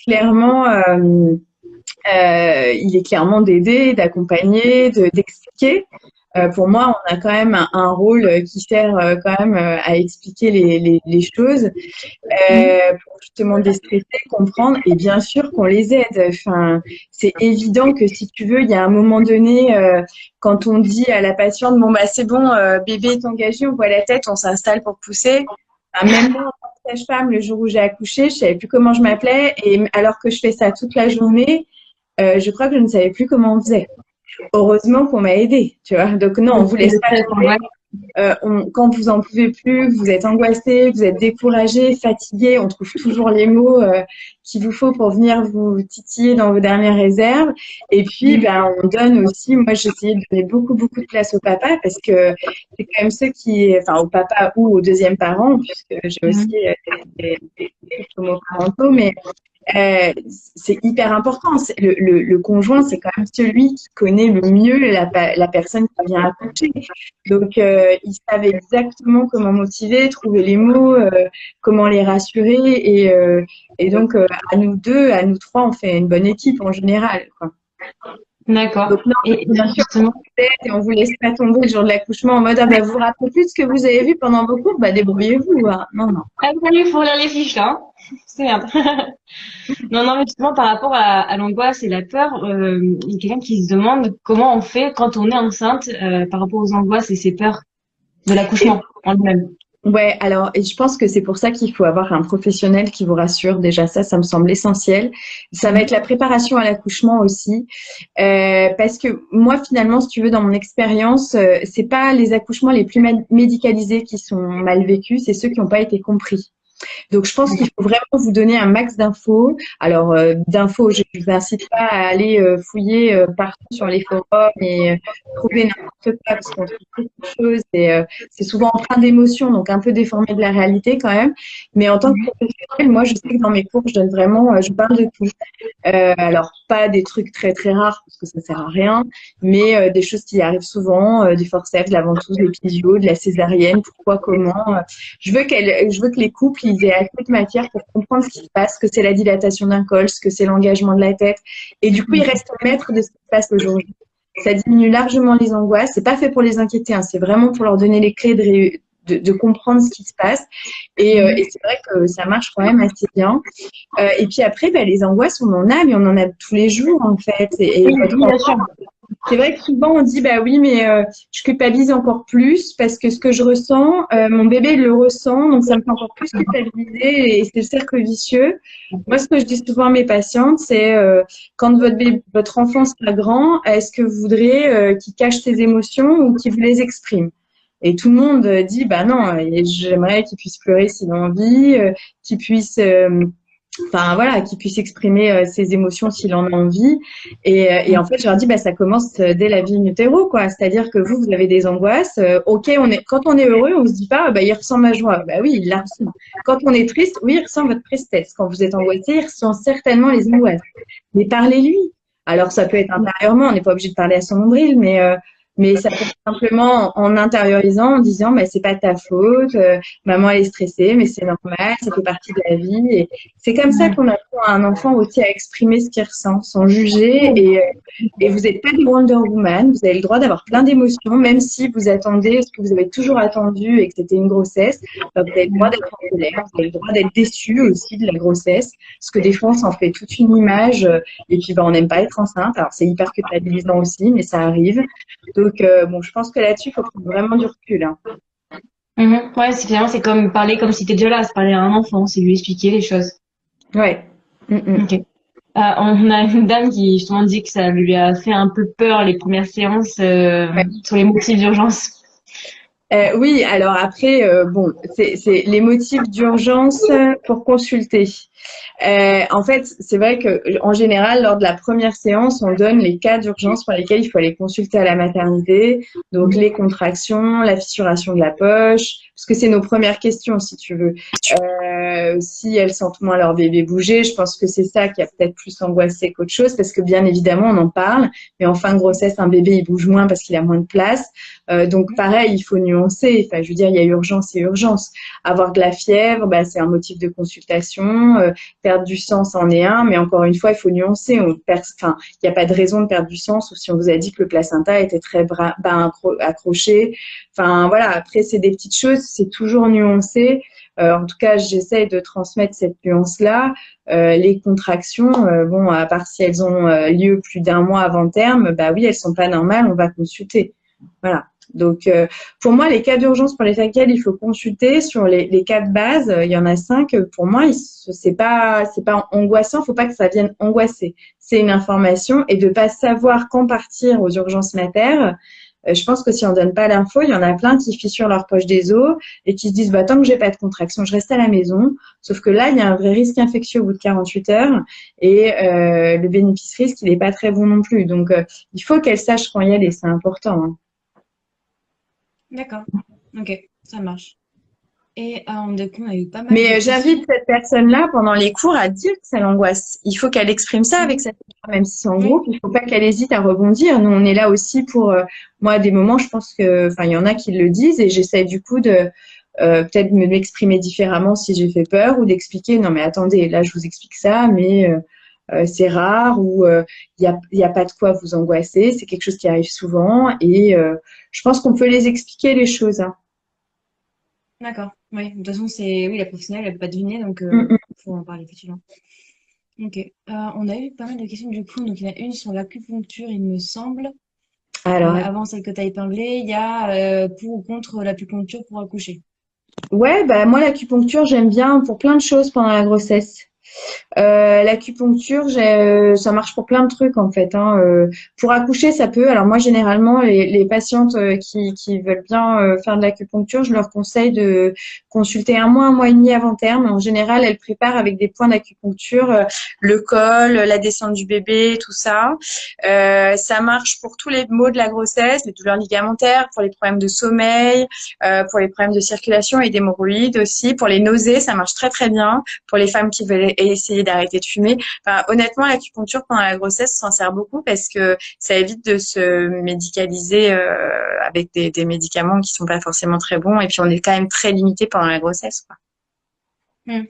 clairement d'aider, d'accompagner, d'expliquer. Pour moi, on a quand même un rôle qui sert quand même à expliquer les choses, pour justement déstresser, comprendre et bien sûr qu'on les aide. Enfin, c'est évident que si tu veux, il y a un moment donné, quand on dit à la patiente, bon bah c'est bon, bébé est engagé, on voit la tête, on s'installe pour pousser. Enfin, même moi, en tant que sage-femme, le jour où j'ai accouché, je savais plus comment je m'appelais et alors que je fais ça toute la journée, je crois que je ne savais plus comment on faisait. Heureusement qu'on m'a aidée, tu vois. Donc non, on vous Le laisse pas stress, tomber. ouais. Quand vous en pouvez plus, vous êtes angoissé, vous êtes découragé, fatigué, on trouve toujours les mots qu'il vous faut pour venir vous titiller dans vos dernières réserves. Et puis, ben, on donne aussi, moi j'essayais de donner beaucoup de place au papa parce que c'est quand même ceux qui, enfin au papa ou au deuxième parent, puisque j'ai aussi des couples homoparentaux, mais c'est hyper important. Le conjoint, c'est quand même celui qui connaît le mieux la personne qui vient accoucher. Donc, ils savent exactement comment motiver, trouver les mots, comment les rassurer. Et donc, à nous deux, à nous trois, on fait une bonne équipe en général, quoi. D'accord. Donc, non, Et bien sûr, justement, et on vous laisse pas tomber le jour de l'accouchement en mode, ah bah, vous vous rappelez plus de ce que vous avez vu pendant vos cours, bah, débrouillez-vous, hein. Non, non. ah, salut, faut lire les fiches là, hein. C'est merde. Non, non, mais justement, par rapport à l'angoisse et la peur, il y a quelqu'un qui se demande comment on fait quand on est enceinte par rapport aux angoisses et ces peurs de l'accouchement en lui-même. Ouais, alors, et je pense que c'est pour ça qu'il faut avoir un professionnel qui vous rassure. Déjà, ça me semble essentiel. Ça va être la préparation à l'accouchement aussi. Parce que moi, finalement, si tu veux, dans mon expérience, c'est pas les accouchements les plus médicalisés qui sont mal vécus, c'est ceux qui n'ont pas été compris. Donc, je pense qu'il faut vraiment vous donner un max d'infos. Alors, d'infos, je ne vous incite pas à aller fouiller partout sur les forums et trouver n'importe quoi parce qu'on trouve beaucoup de choses et c'est souvent empreint d'émotions, donc un peu déformé de la réalité quand même. Mais en tant que professionnelle, moi, je sais que dans mes cours, je donne vraiment, je parle de tout. Alors, pas des trucs très rares parce que ça sert à rien, mais des choses qui arrivent souvent, des forceps, de la ventouse, l'épisio, de la césarienne, pourquoi, comment. Je veux que les couples ils aient assez de matière pour comprendre ce qui se passe, que c'est la dilatation d'un col, ce que c'est l'engagement de la tête, et du coup ils restent maîtres de ce qui se passe aujourd'hui. Ça diminue largement les angoisses. C'est pas fait pour les inquiéter, hein, c'est vraiment pour leur donner les clés de comprendre ce qui se passe. Et c'est vrai que ça marche quand même assez bien. Et puis après, bah, les angoisses, on en a, mais on en a tous les jours en fait. Et Oui, votre oui, bien sûr. enfant, c'est vrai que souvent on dit bah oui, mais je culpabilise encore plus parce que ce que je ressens, mon bébé il le ressent, donc ça me fait encore plus culpabiliser et c'est le cercle vicieux. Moi, ce que je dis souvent à mes patientes, c'est quand votre enfant sera grand, est-ce que vous voudrez qu'il cache ses émotions ou qu'il vous les exprime? Et tout le monde dit bah non, j'aimerais qu'il puisse pleurer s'il a envie, qu'il puisse enfin voilà, qu'il puisse exprimer ses émotions s'il en a envie. Et en fait, je leur dis, bah, ça commence dès la vie in utero, quoi. C'est-à-dire que vous avez des angoisses. Ok, quand on est heureux, on se dit pas, bah, il ressent ma joie. Bah oui, il la ressent. Quand on est triste, oui, il ressent votre tristesse. Quand vous êtes angoissé, il ressent certainement les angoisses. Mais parlez-lui. Alors, ça peut être intérieurement, on n'est pas obligé de parler à son nombril, mais ça peut être simplement en intériorisant, en disant, bah, c'est pas ta faute, maman elle est stressée, mais c'est normal, ça fait partie de la vie. Et c'est comme ça qu'on apprend à un enfant aussi à exprimer ce qu'il ressent, sans juger. Et vous n'êtes pas des Wonder Woman, vous avez le droit d'avoir plein d'émotions, même si vous attendez ce que vous avez toujours attendu et que c'était une grossesse. Bah, vous avez le droit d'être en colère, vous avez le droit d'être déçu aussi de la grossesse, parce que des fois on s'en fait toute une image, et puis bah, on n'aime pas être enceinte. Alors c'est hyper culpabilisant aussi, mais ça arrive. Donc bon, je pense que là-dessus, il faut prendre vraiment du recul, hein. Ouais, finalement, c'est comme parler comme si t'étais déjà là, c'est parler à un enfant, c'est lui expliquer les choses. Ouais. Ok. On a une dame qui justement dit que ça lui a fait un peu peur les premières séances Ouais. sur les motifs d'urgence. Oui, alors après, bon, c'est les motifs d'urgence pour consulter. En fait, c'est vrai que en général, lors de la première séance, on donne les cas d'urgence pour lesquels il faut aller consulter à la maternité. Donc, les contractions, la fissuration de la poche, parce que c'est nos premières questions, si tu veux. Si elles sentent moins leur bébé bouger, je pense que c'est ça qui a peut-être plus angoissé qu'autre chose, parce que bien évidemment, on en parle, mais en fin de grossesse, un bébé, il bouge moins parce qu'il a moins de place. Donc, pareil, il faut nuancer. Enfin, je veux dire, il y a urgence et urgence. Avoir de la fièvre, bah, c'est un motif de consultation. Perdre du sang, c'en est un, mais encore une fois, il faut nuancer. Enfin, il n'y a pas de raison de perdre du sang, sauf si on vous a dit que le placenta était très bas accroché. Enfin, voilà. Après, c'est des petites choses, c'est toujours nuancé. En tout cas, j'essaie de transmettre cette nuance-là. Les contractions, bon, à part si elles ont lieu plus d'un mois avant terme, bah oui, elles sont pas normales, on va consulter. Voilà. Donc, pour moi, les cas d'urgence pour lesquels il faut consulter sur les cas de base, il y en a 5. Pour moi, c'est pas angoissant. Faut pas que ça vienne angoisser. C'est une information et de pas savoir quand partir aux urgences mater. Je pense que si on donne pas l'info, il y en a plein qui fissurent leur poche des os et qui se disent bah tant que j'ai pas de contraction, je reste à la maison. Sauf que là, il y a un vrai risque infectieux au bout de 48 heures et le bénéfice-risque, il est pas très bon non plus. Donc, il faut qu'elle sache quand y aller. C'est important. Hein. D'accord. Ok, ça marche. Et du coup, on a eu pas mal de Mais j'invite questions. cette personne-là pendant les cours à dire que ça l'angoisse. Il faut qu'elle exprime ça avec cette personne, même si c'est en Oui, groupe. Il faut pas qu'elle hésite à rebondir. Nous, on est là aussi pour, moi, à des moments, je pense que, enfin, il y en a qui le disent et j'essaie du coup de peut-être me m'exprimer différemment si j'ai fait peur ou d'expliquer, non mais attendez, là, je vous explique ça, mais c'est rare ou il y a pas de quoi vous angoisser. C'est quelque chose qui arrive souvent et je pense qu'on peut les expliquer les choses. Hein. d'accord. Oui, de toute façon, c'est oui, la professionnelle, elle peut pas deviner, donc Mm, mm. faut en parler effectivement. Ok. On a eu pas mal de questions du coup. Donc il y en a une sur l'acupuncture, il me semble. Alors, Avant celle que tu as épinglée, il y a pour ou contre l'acupuncture pour accoucher. ouais, bah moi l'acupuncture j'aime bien pour plein de choses pendant la grossesse. L'acupuncture, ça marche pour plein de trucs en fait. Hein. Pour accoucher, ça peut. Alors moi, généralement, les patientes qui veulent bien faire de l'acupuncture, je leur conseille de consulter un mois et demi avant terme. En général, elles préparent avec des points d'acupuncture le col, la descente du bébé, tout ça. Ça marche pour tous les maux de la grossesse, les douleurs ligamentaires, pour les problèmes de sommeil, pour les problèmes de circulation et d'hémorroïdes aussi. Pour les nausées, ça marche très très bien. Pour les femmes qui veulent essayer d'arrêter de fumer. Enfin, honnêtement, l'acupuncture pendant la grossesse s'en sert beaucoup parce que ça évite de se médicaliser avec des médicaments qui sont pas forcément très bons. Et puis, on est quand même très limité pendant la grossesse. Quoi. Hmm.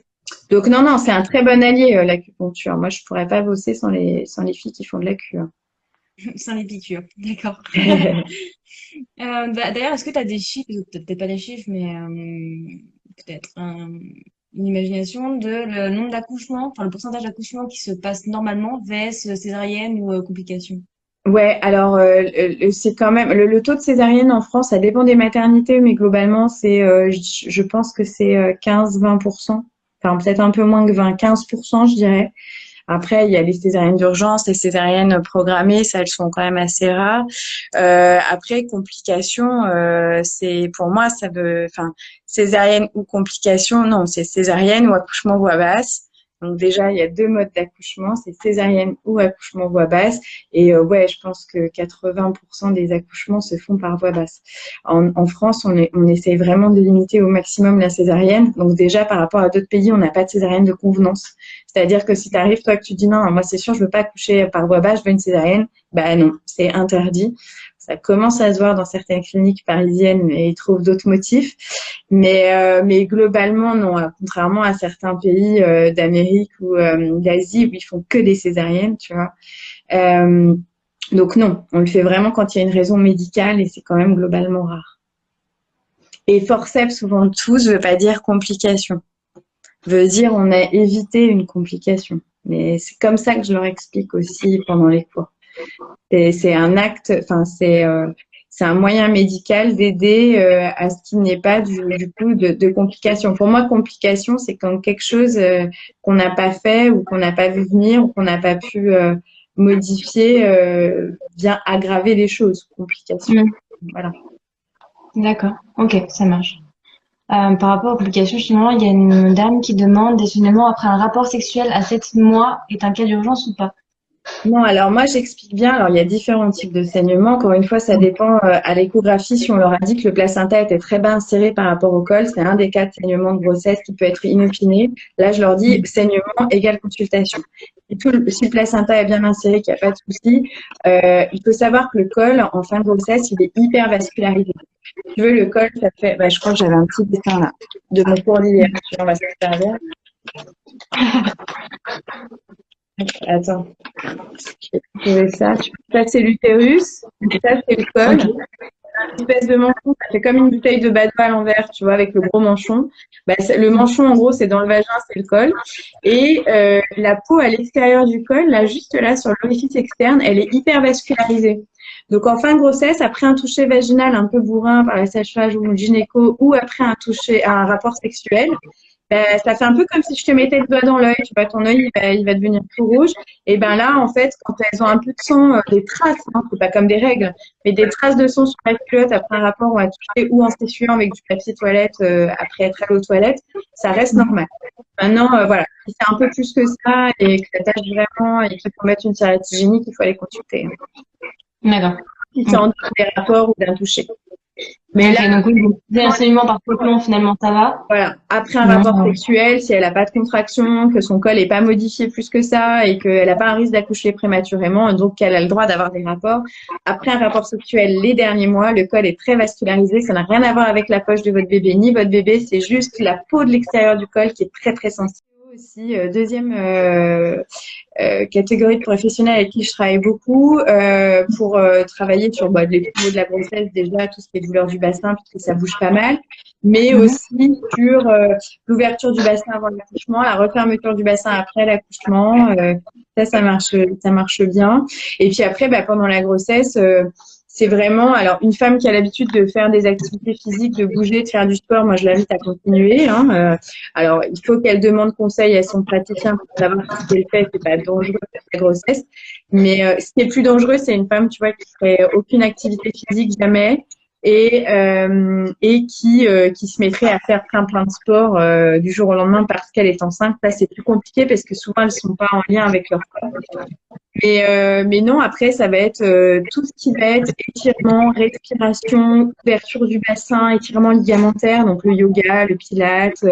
Donc, non, non, c'est un très bon allié, l'acupuncture. Moi, je pourrais pas bosser sans les filles qui font de l'acu. Hein. Sans les piqûres, d'accord. D'ailleurs, est-ce que tu as des chiffres, peut-être pas des chiffres, mais peut-être une imagination de le nombre d'accouchements, enfin le pourcentage d'accouchements qui se passe normalement vs césarienne ou complications? Ouais, alors c'est quand même le taux de césarienne en France, ça dépend des maternités, mais globalement, je pense que c'est 15-20%. Enfin, peut-être un peu moins que 20, 15%, je dirais. Après, il y a les césariennes d'urgence, les césariennes programmées, ça, elles sont quand même assez rares. Après, complications, c'est pour moi, ça veut, enfin, césarienne ou complications, non, c'est césarienne ou accouchement voix basse. Donc déjà, il y a deux modes d'accouchement, c'est césarienne ou accouchement voix basse. Et ouais, je pense que 80% des accouchements se font par voix basse. En France, on essaye vraiment de limiter au maximum la césarienne. Donc déjà, par rapport à d'autres pays, on n'a pas de césarienne de convenance. C'est-à-dire que si tu arrives, toi, que tu dis non, moi c'est sûr, je veux pas accoucher par voie basse, je veux une césarienne, bah non, c'est interdit. Ça commence à se voir dans certaines cliniques parisiennes et ils trouvent d'autres motifs. Mais globalement, non, contrairement à certains pays d'Amérique ou d'Asie où ils font que des césariennes, tu vois. Euh, donc non, on le fait vraiment quand il y a une raison médicale et c'est quand même globalement rare. Et forceps, souvent tous, veut pas dire complication. Veut dire on a évité une complication. Mais c'est comme ça que je leur explique aussi pendant les cours. C'est un acte, enfin c'est un moyen médical d'aider à ce qu'il n'y ait pas du coup de complications. Pour moi, complication, c'est quand quelque chose qu'on n'a pas fait ou qu'on n'a pas vu venir ou qu'on n'a pas pu modifier vient aggraver les choses. Complication. Hmm. Voilà. D'accord. Ok, ça marche. Par rapport aux complications, justement, il y a une dame qui demande des saignements après un rapport sexuel à 7 mois est un cas d'urgence ou pas? Non, alors moi j'explique bien. Alors il y a différents types de saignements. Encore une fois, ça dépend à l'échographie. Si on leur a dit que le placenta était très bas inséré par rapport au col, c'est un des cas de saignement de grossesse qui peut être inopiné. Là, je leur dis saignement égale consultation. Si le placenta est bien inséré, qu'il n'y a pas de souci, il faut savoir que le col en fin de grossesse, il est hyper vascularisé. Si tu veux, le col, ça fait. Bah, je crois que j'avais un petit dessin là de mon cours d'hier. On va se servir. Attends. Je vais trouver ça. Ça, c'est l'utérus. Ça, c'est le col. Ok. Une espèce de manchon, ça fait comme une bouteille de bateau à l'envers, tu vois, avec le gros manchon. Bah, le manchon, en gros, c'est dans le vagin, c'est le col. Et la peau à l'extérieur du col, là, juste là, sur l'orifice externe, elle est hyper vascularisée. Donc, en fin de grossesse, après un toucher vaginal un peu bourrin par la sage-femme ou le gynéco, ou après un rapport sexuel, ben, ça fait un peu comme si je te mettais le doigt dans l'œil, tu vois, ton œil il va devenir tout rouge. Et ben là, en fait, quand elles ont un peu de sang, des traces, hein, c'est pas comme des règles, mais des traces de sang sur la culotte après un rapport ou un toucher ou en s'essuyant avec du papier toilette après être allé aux toilettes, ça reste normal. Maintenant, voilà, si c'est un peu plus que ça et que ça tâche vraiment et qu'il faut mettre une serviette hygiénique, il faut aller consulter, hein. D'accord. Si c'est en dehors des rapports ou d'un toucher. Mais Ok, là, donc oui, des renseignements par coton, finalement, ça va. voilà. Après un Sinon, rapport sexuel, si elle n'a pas de contraction, que son col n'est pas modifié plus que ça et qu'elle n'a pas un risque d'accoucher prématurément, donc qu'elle a le droit d'avoir des rapports. Après un rapport sexuel, les derniers mois, le col est très vascularisé. Ça n'a rien à voir avec la poche de votre bébé ni votre bébé. C'est juste la peau de l'extérieur du col qui est très, très sensible. Aussi, deuxième catégorie de professionnels avec qui je travaille beaucoup pour travailler sur les pivots de la grossesse, déjà tout ce qui est douleur du bassin puisque ça bouge pas mal, mais aussi sur l'ouverture du bassin avant l'accouchement, la refermeture du bassin après l'accouchement. Ça marche bien. Et puis après, bah, pendant la grossesse, c'est vraiment, alors une femme qui a l'habitude de faire des activités physiques, de bouger, de faire du sport, moi je l'invite à continuer, hein. Alors il faut qu'elle demande conseil à son praticien pour savoir si ce qu'elle fait, c'est pas dangereux pour sa grossesse. Mais ce qui est plus dangereux, c'est une femme, tu vois, qui ferait aucune activité physique jamais et qui se mettrait à faire plein de sport du jour au lendemain parce qu'elle est enceinte. Là, c'est plus compliqué parce que souvent elles sont pas en lien avec leur corps. Mais non, après, ça va être tout ce qui va être étirement, respiration, ouverture du bassin, étirement ligamentaire, donc le yoga, le pilate,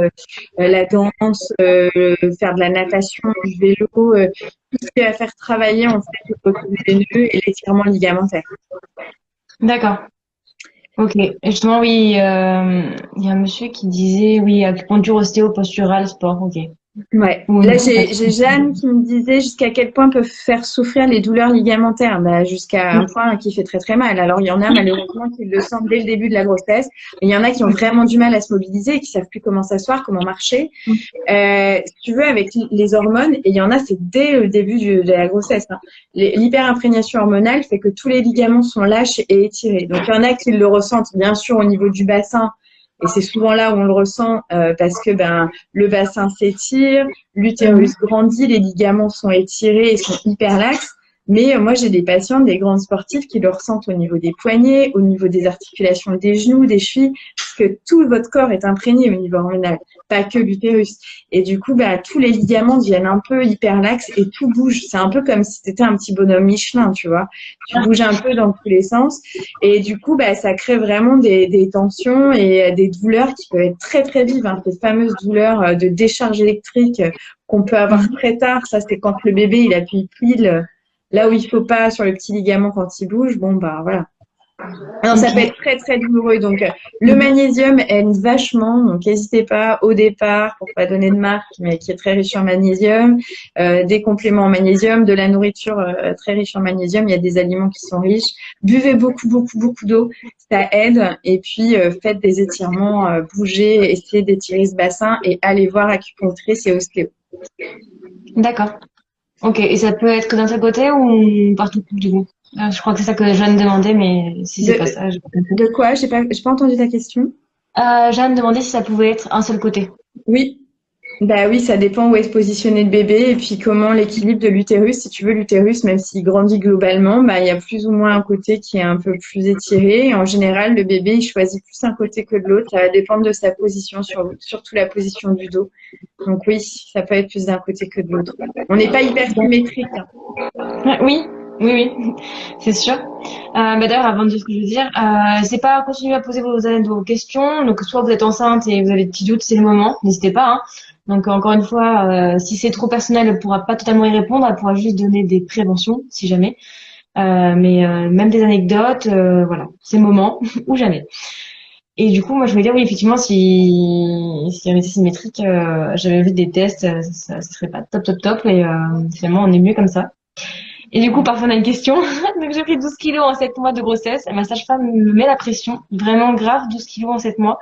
la danse, faire de la natation, du vélo, tout ce qui va faire travailler en fait le repos des nœuds et l'étirement ligamentaire. d'accord. Ok. Et justement, oui, il y a un monsieur qui disait, oui, acupuncture, ostéo, postural, sport. Ok. Ouais. Oui. Là, j'ai Jeanne qui me disait jusqu'à quel point peuvent faire souffrir les douleurs ligamentaires. Bah, jusqu'à un point qui fait très très mal. Alors, il y en a malheureusement qui le sentent dès le début de la grossesse. Mais il y en a qui ont vraiment du mal à se mobiliser et qui savent plus comment s'asseoir, comment marcher. Si tu veux, avec les hormones, et il y en a, c'est dès le début de la grossesse, hein. L'hyperimprégnation hormonale fait que tous les ligaments sont lâches et étirés. Donc, il y en a qui le ressentent bien sûr au niveau du bassin. Et c'est souvent là où on le ressent parce que le bassin s'étire, l'utérus grandit, les ligaments sont étirés et sont hyper laxes. Mais moi, j'ai des patientes, des grandes sportives qui le ressentent au niveau des poignets, au niveau des articulations des genoux, des chevilles, parce que tout votre corps est imprégné au niveau hormonal, pas que l'utérus. Et du coup, tous les ligaments deviennent un peu hyper laxes et tout bouge. C'est un peu comme si c'était un petit bonhomme Michelin, tu vois. Tu bouges un peu dans tous les sens. Et du coup, ça crée vraiment des tensions et des douleurs qui peuvent être très, très vives, hein. Ces fameuses douleurs de décharge électrique qu'on peut avoir très tard. Ça, c'est quand le bébé, il appuie pile là où il faut pas sur le petit ligament quand il bouge. Bon, voilà. Alors, ça peut être très, très douloureux. Donc, le magnésium aide vachement. Donc, n'hésitez pas au départ, pour pas donner de marque, mais qui est très riche en magnésium, des compléments en magnésium, de la nourriture très riche en magnésium. Il y a des aliments qui sont riches. Buvez beaucoup, beaucoup, beaucoup d'eau. Ça aide. Et puis, faites des étirements, bougez, essayez d'étirer ce bassin et allez voir acupunctrice et ostéo. D'accord. Ok. Et ça peut être que d'un seul côté ou partout du coup? Je crois que c'est ça que Jeanne demandait, mais si c'est pas ça, j'ai pas compris. De quoi? J'ai pas entendu ta question. Jeanne demandait si ça pouvait être un seul côté. Oui. Bah oui, ça dépend où est positionné le bébé et puis comment l'équilibre de l'utérus. Si tu veux, l'utérus, même s'il grandit globalement, bah, il y a plus ou moins un côté qui est un peu plus étiré. Et en général, le bébé, il choisit plus un côté que de l'autre. Ça va dépendre de sa position, surtout la position du dos. Donc oui, ça peut être plus d'un côté que de l'autre. On n'est pas hyper symétrique, hein. Ouais, oui, oui, oui, c'est sûr. D'ailleurs, avant de dire ce que je veux dire, c'est pas continuer à poser vos questions. Donc, soit vous êtes enceinte et vous avez des petits doutes, c'est le moment. N'hésitez pas, hein. Donc, encore une fois, si c'est trop personnel, elle pourra pas totalement y répondre. Elle pourra juste donner des préventions, si jamais. Même des anecdotes, voilà, c'est le moment ou jamais. Et du coup, moi, je voulais dire, oui, effectivement, si on était symétrique, j'avais vu des tests, ça serait pas top, top, top. Et finalement, on est mieux comme ça. Et du coup, parfois, on a une question. Donc, j'ai pris 12 kilos en 7 mois de grossesse. Ma sage-femme me met la pression. Vraiment grave, 12 kilos en 7 mois.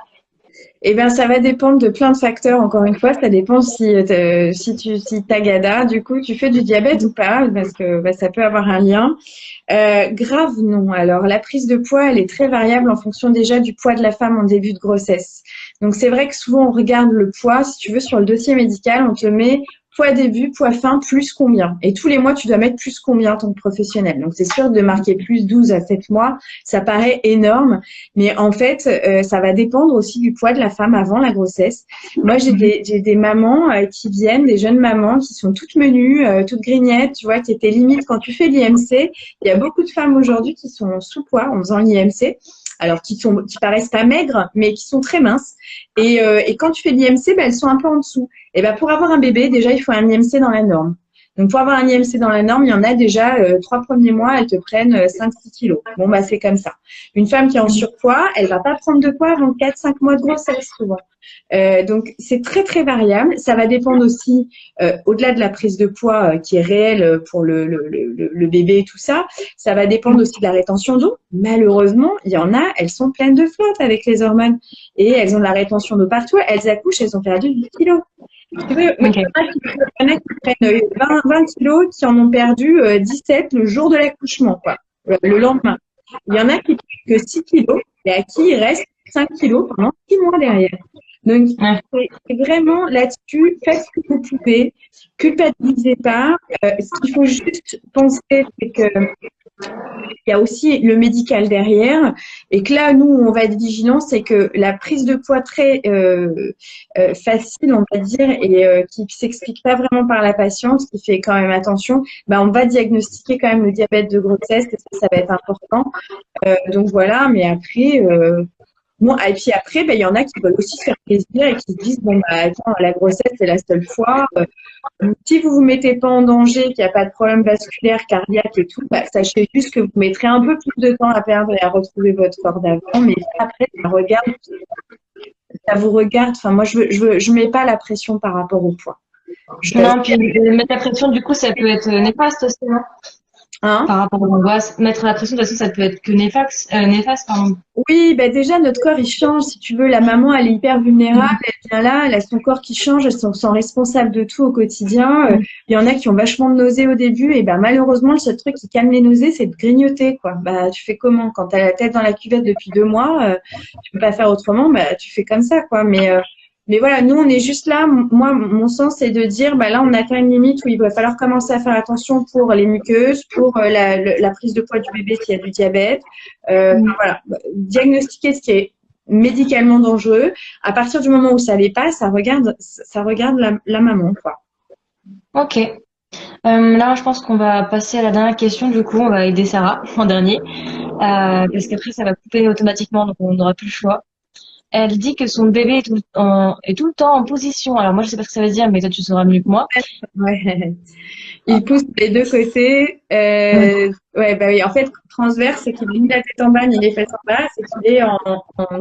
Eh bien, ça va dépendre de plein de facteurs. Encore une fois, ça dépend si t'as GADA, du coup, tu fais du diabète ou pas, parce que bah, ça peut avoir un lien. Grave, non. Alors, la prise de poids, elle est très variable en fonction déjà du poids de la femme en début de grossesse. Donc, c'est vrai que souvent, on regarde le poids. Si tu veux, sur le dossier médical, on te met poids début, poids fin, plus combien. Et tous les mois, tu dois mettre plus combien en tant que professionnel. Donc, c'est sûr de marquer plus 12 à 7 mois, ça paraît énorme. Mais en fait, ça va dépendre aussi du poids de la femme avant la grossesse. Moi, j'ai des mamans qui viennent, des jeunes mamans qui sont toutes menues, toutes grignettes, tu vois, qui étaient limite quand tu fais l'IMC. Il y a beaucoup de femmes aujourd'hui qui sont sous poids en faisant l'IMC. Alors, qui paraissent pas maigres, mais qui sont très minces. Et quand tu fais l'IMC, ben, elles sont un peu en dessous. Et ben, pour avoir un bébé, déjà, il faut un IMC dans la norme. Donc, pour avoir un IMC dans la norme, il y en a déjà 3 premiers mois, elles te prennent 5-6 kilos. Bon, bah, c'est comme ça. Une femme qui est en surpoids, elle va pas prendre de poids avant 4-5 mois de grossesse, souvent. Donc, c'est très, très variable. Ça va dépendre aussi, au-delà de la prise de poids qui est réelle pour le bébé et tout ça, ça va dépendre aussi de la rétention d'eau. Malheureusement, il y en a, elles sont pleines de flotte avec les hormones et elles ont de la rétention d'eau partout. Elles accouchent, elles ont perdu 10 kilos. Tu veux, il Ok. y en a qui prennent 20 kilos, qui en ont perdu 17 le jour de l'accouchement, quoi, le lendemain. Il y en a qui prennent que 6 kilos et à qui il reste 5 kilos pendant 6 mois derrière. Donc, Ouais. c'est vraiment là-dessus, faites ce que vous pouvez, culpabilisez pas. Ce qu'il faut juste penser, c'est que il y a aussi le médical derrière et que là, nous, on va être vigilants, c'est que la prise de poids très facile, on va dire, et qui s'explique pas vraiment par la patiente, qui fait quand même attention, bah, on va diagnostiquer quand même le diabète de grossesse et ça va être important. Donc voilà, mais après, bon, et puis après, ben, il y en a qui veulent aussi se faire plaisir et qui se disent, bon, bah, attends, la grossesse, c'est la seule fois. Si vous vous mettez pas en danger, qu'il n'y a pas de problème vasculaire, cardiaque et tout, bah, sachez juste que vous mettrez un peu plus de temps à perdre et à retrouver votre corps d'avant. Mais après, ça vous regarde. Enfin, moi, je mets pas la pression par rapport au poids. Non, puis mettre la pression, du coup, ça peut être néfaste aussi, non? Hein? Par rapport à l'angoisse. Mettre la pression, de toute façon, ça peut être que néfaste, pardon. Oui, ben déjà, notre corps, il change. Si tu veux, la maman, elle est hyper vulnérable. Elle vient là, elle a son corps qui change. Elle se sent responsable de tout au quotidien. Il y en a qui ont vachement de nausées au début. Et ben, malheureusement, le seul truc qui calme les nausées, c'est de grignoter, quoi. Bah, tu fais comment? Quand t'as la tête dans la cuvette depuis 2 mois, tu peux pas faire autrement. Bah, tu fais comme ça, quoi. Mais voilà, nous, on est juste là. Moi, mon sens, c'est de dire, bah là, on atteint une limite où il va falloir commencer à faire attention pour les muqueuses, pour la prise de poids du bébé s'il y a du diabète. Voilà, diagnostiquer ce qui est médicalement dangereux. À partir du moment où ça l'est pas, ça regarde la maman, quoi. Ok. Là, je pense qu'on va passer à la dernière question. Du coup, on va aider Sarah en dernier. Parce qu'après, ça va couper automatiquement, donc on n'aura plus le choix. Elle dit que son bébé est tout le temps en position. Alors moi, je sais pas ce que ça veut dire, mais toi, tu sauras mieux que moi. Ouais. Il pousse des deux côtés. Ouais, bah oui. En fait, transverse, c'est qu'il est ni la tête en bas, ni les fesses en bas, c'est qu'il est en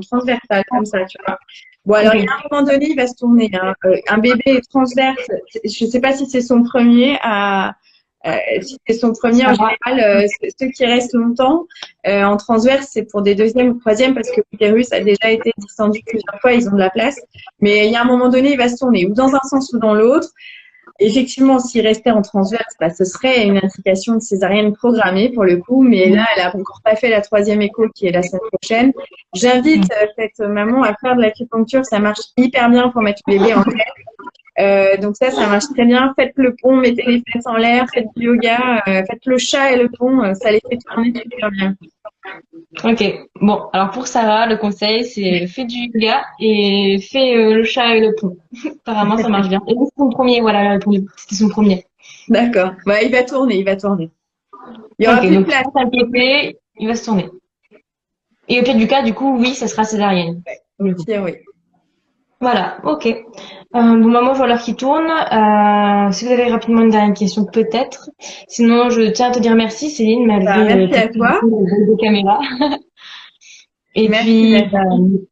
transversal, comme ça, tu vois. Bon, alors, il y a un moment donné, il va se tourner, hein. Un bébé transverse, je sais pas si c'est son premier si c'est son premier, en général, ceux qui restent longtemps, en transverse, c'est pour des deuxième ou troisième parce que l'utérus a déjà été distendu plusieurs fois, ils ont de la place. Mais il y a un moment donné, il va se tourner ou dans un sens ou dans l'autre. Effectivement, s'il restait en transverse, bah, ce serait une indication de césarienne programmée pour le coup, mais là, elle a encore pas fait la troisième écho qui est la semaine prochaine. J'invite cette maman à faire de l'acupuncture, ça marche hyper bien pour mettre le bébé en tête. Donc ça marche très bien. Faites le pont, mettez les fesses en l'air, faites du yoga, faites le chat et le pont, ça les fait tourner super bien. Ok. Bon, alors pour Sarah, le conseil, c'est fais du yoga et fais le chat et le pont. Apparemment, ça marche bien. Et c'est son premier, voilà, elle a répondu. C'était son premier. D'accord. Bah, il va tourner, il va tourner. Il y aura Ok, plus de donc place. faut pas s'inquiéter, il va se tourner. Et au pire du cas, du coup, oui, ça sera césarienne. Au Du coup. pire, oui. Voilà, ok. Bon, maman, je vois l'heure qui tourne. Si vous avez rapidement une dernière question, peut-être. Sinon, je tiens à te dire merci, Céline, Bah, malgré merci tes à toi. des caméras. Et Merci, puis, merci.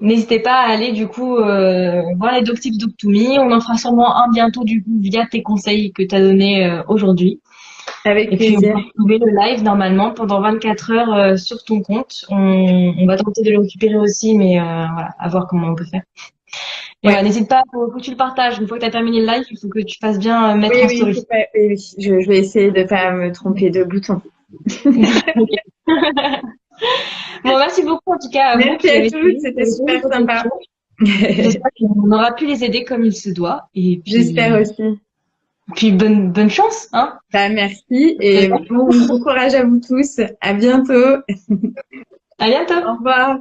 n'hésitez pas à aller, du coup, voir les Doctips Doctumi. On en fera sûrement un bientôt, du coup, via tes conseils que tu as donnés aujourd'hui. Avec Et puis, on plaisir. va retrouver le live, normalement, pendant 24 heures sur ton compte. On va tenter de le récupérer aussi, mais voilà, à voir comment on peut faire. Et Ouais. voilà, n'hésite pas, faut que tu le partages. Une fois que tu as terminé le live, il faut que tu fasses bien Oui, mettre en oui, story. oui, oui. Je vais essayer de pas me tromper de bouton. Ok. Bon, merci beaucoup en tout cas à vous Merci qui à avez tous, suivi. c'était Vous avez posé super vos sympa. questions. J'espère qu'on aura pu les aider comme il se doit. J'espère aussi. Puis bonne chance, hein. Bah, merci et bon courage à vous tous. À bientôt. À bientôt. Au revoir.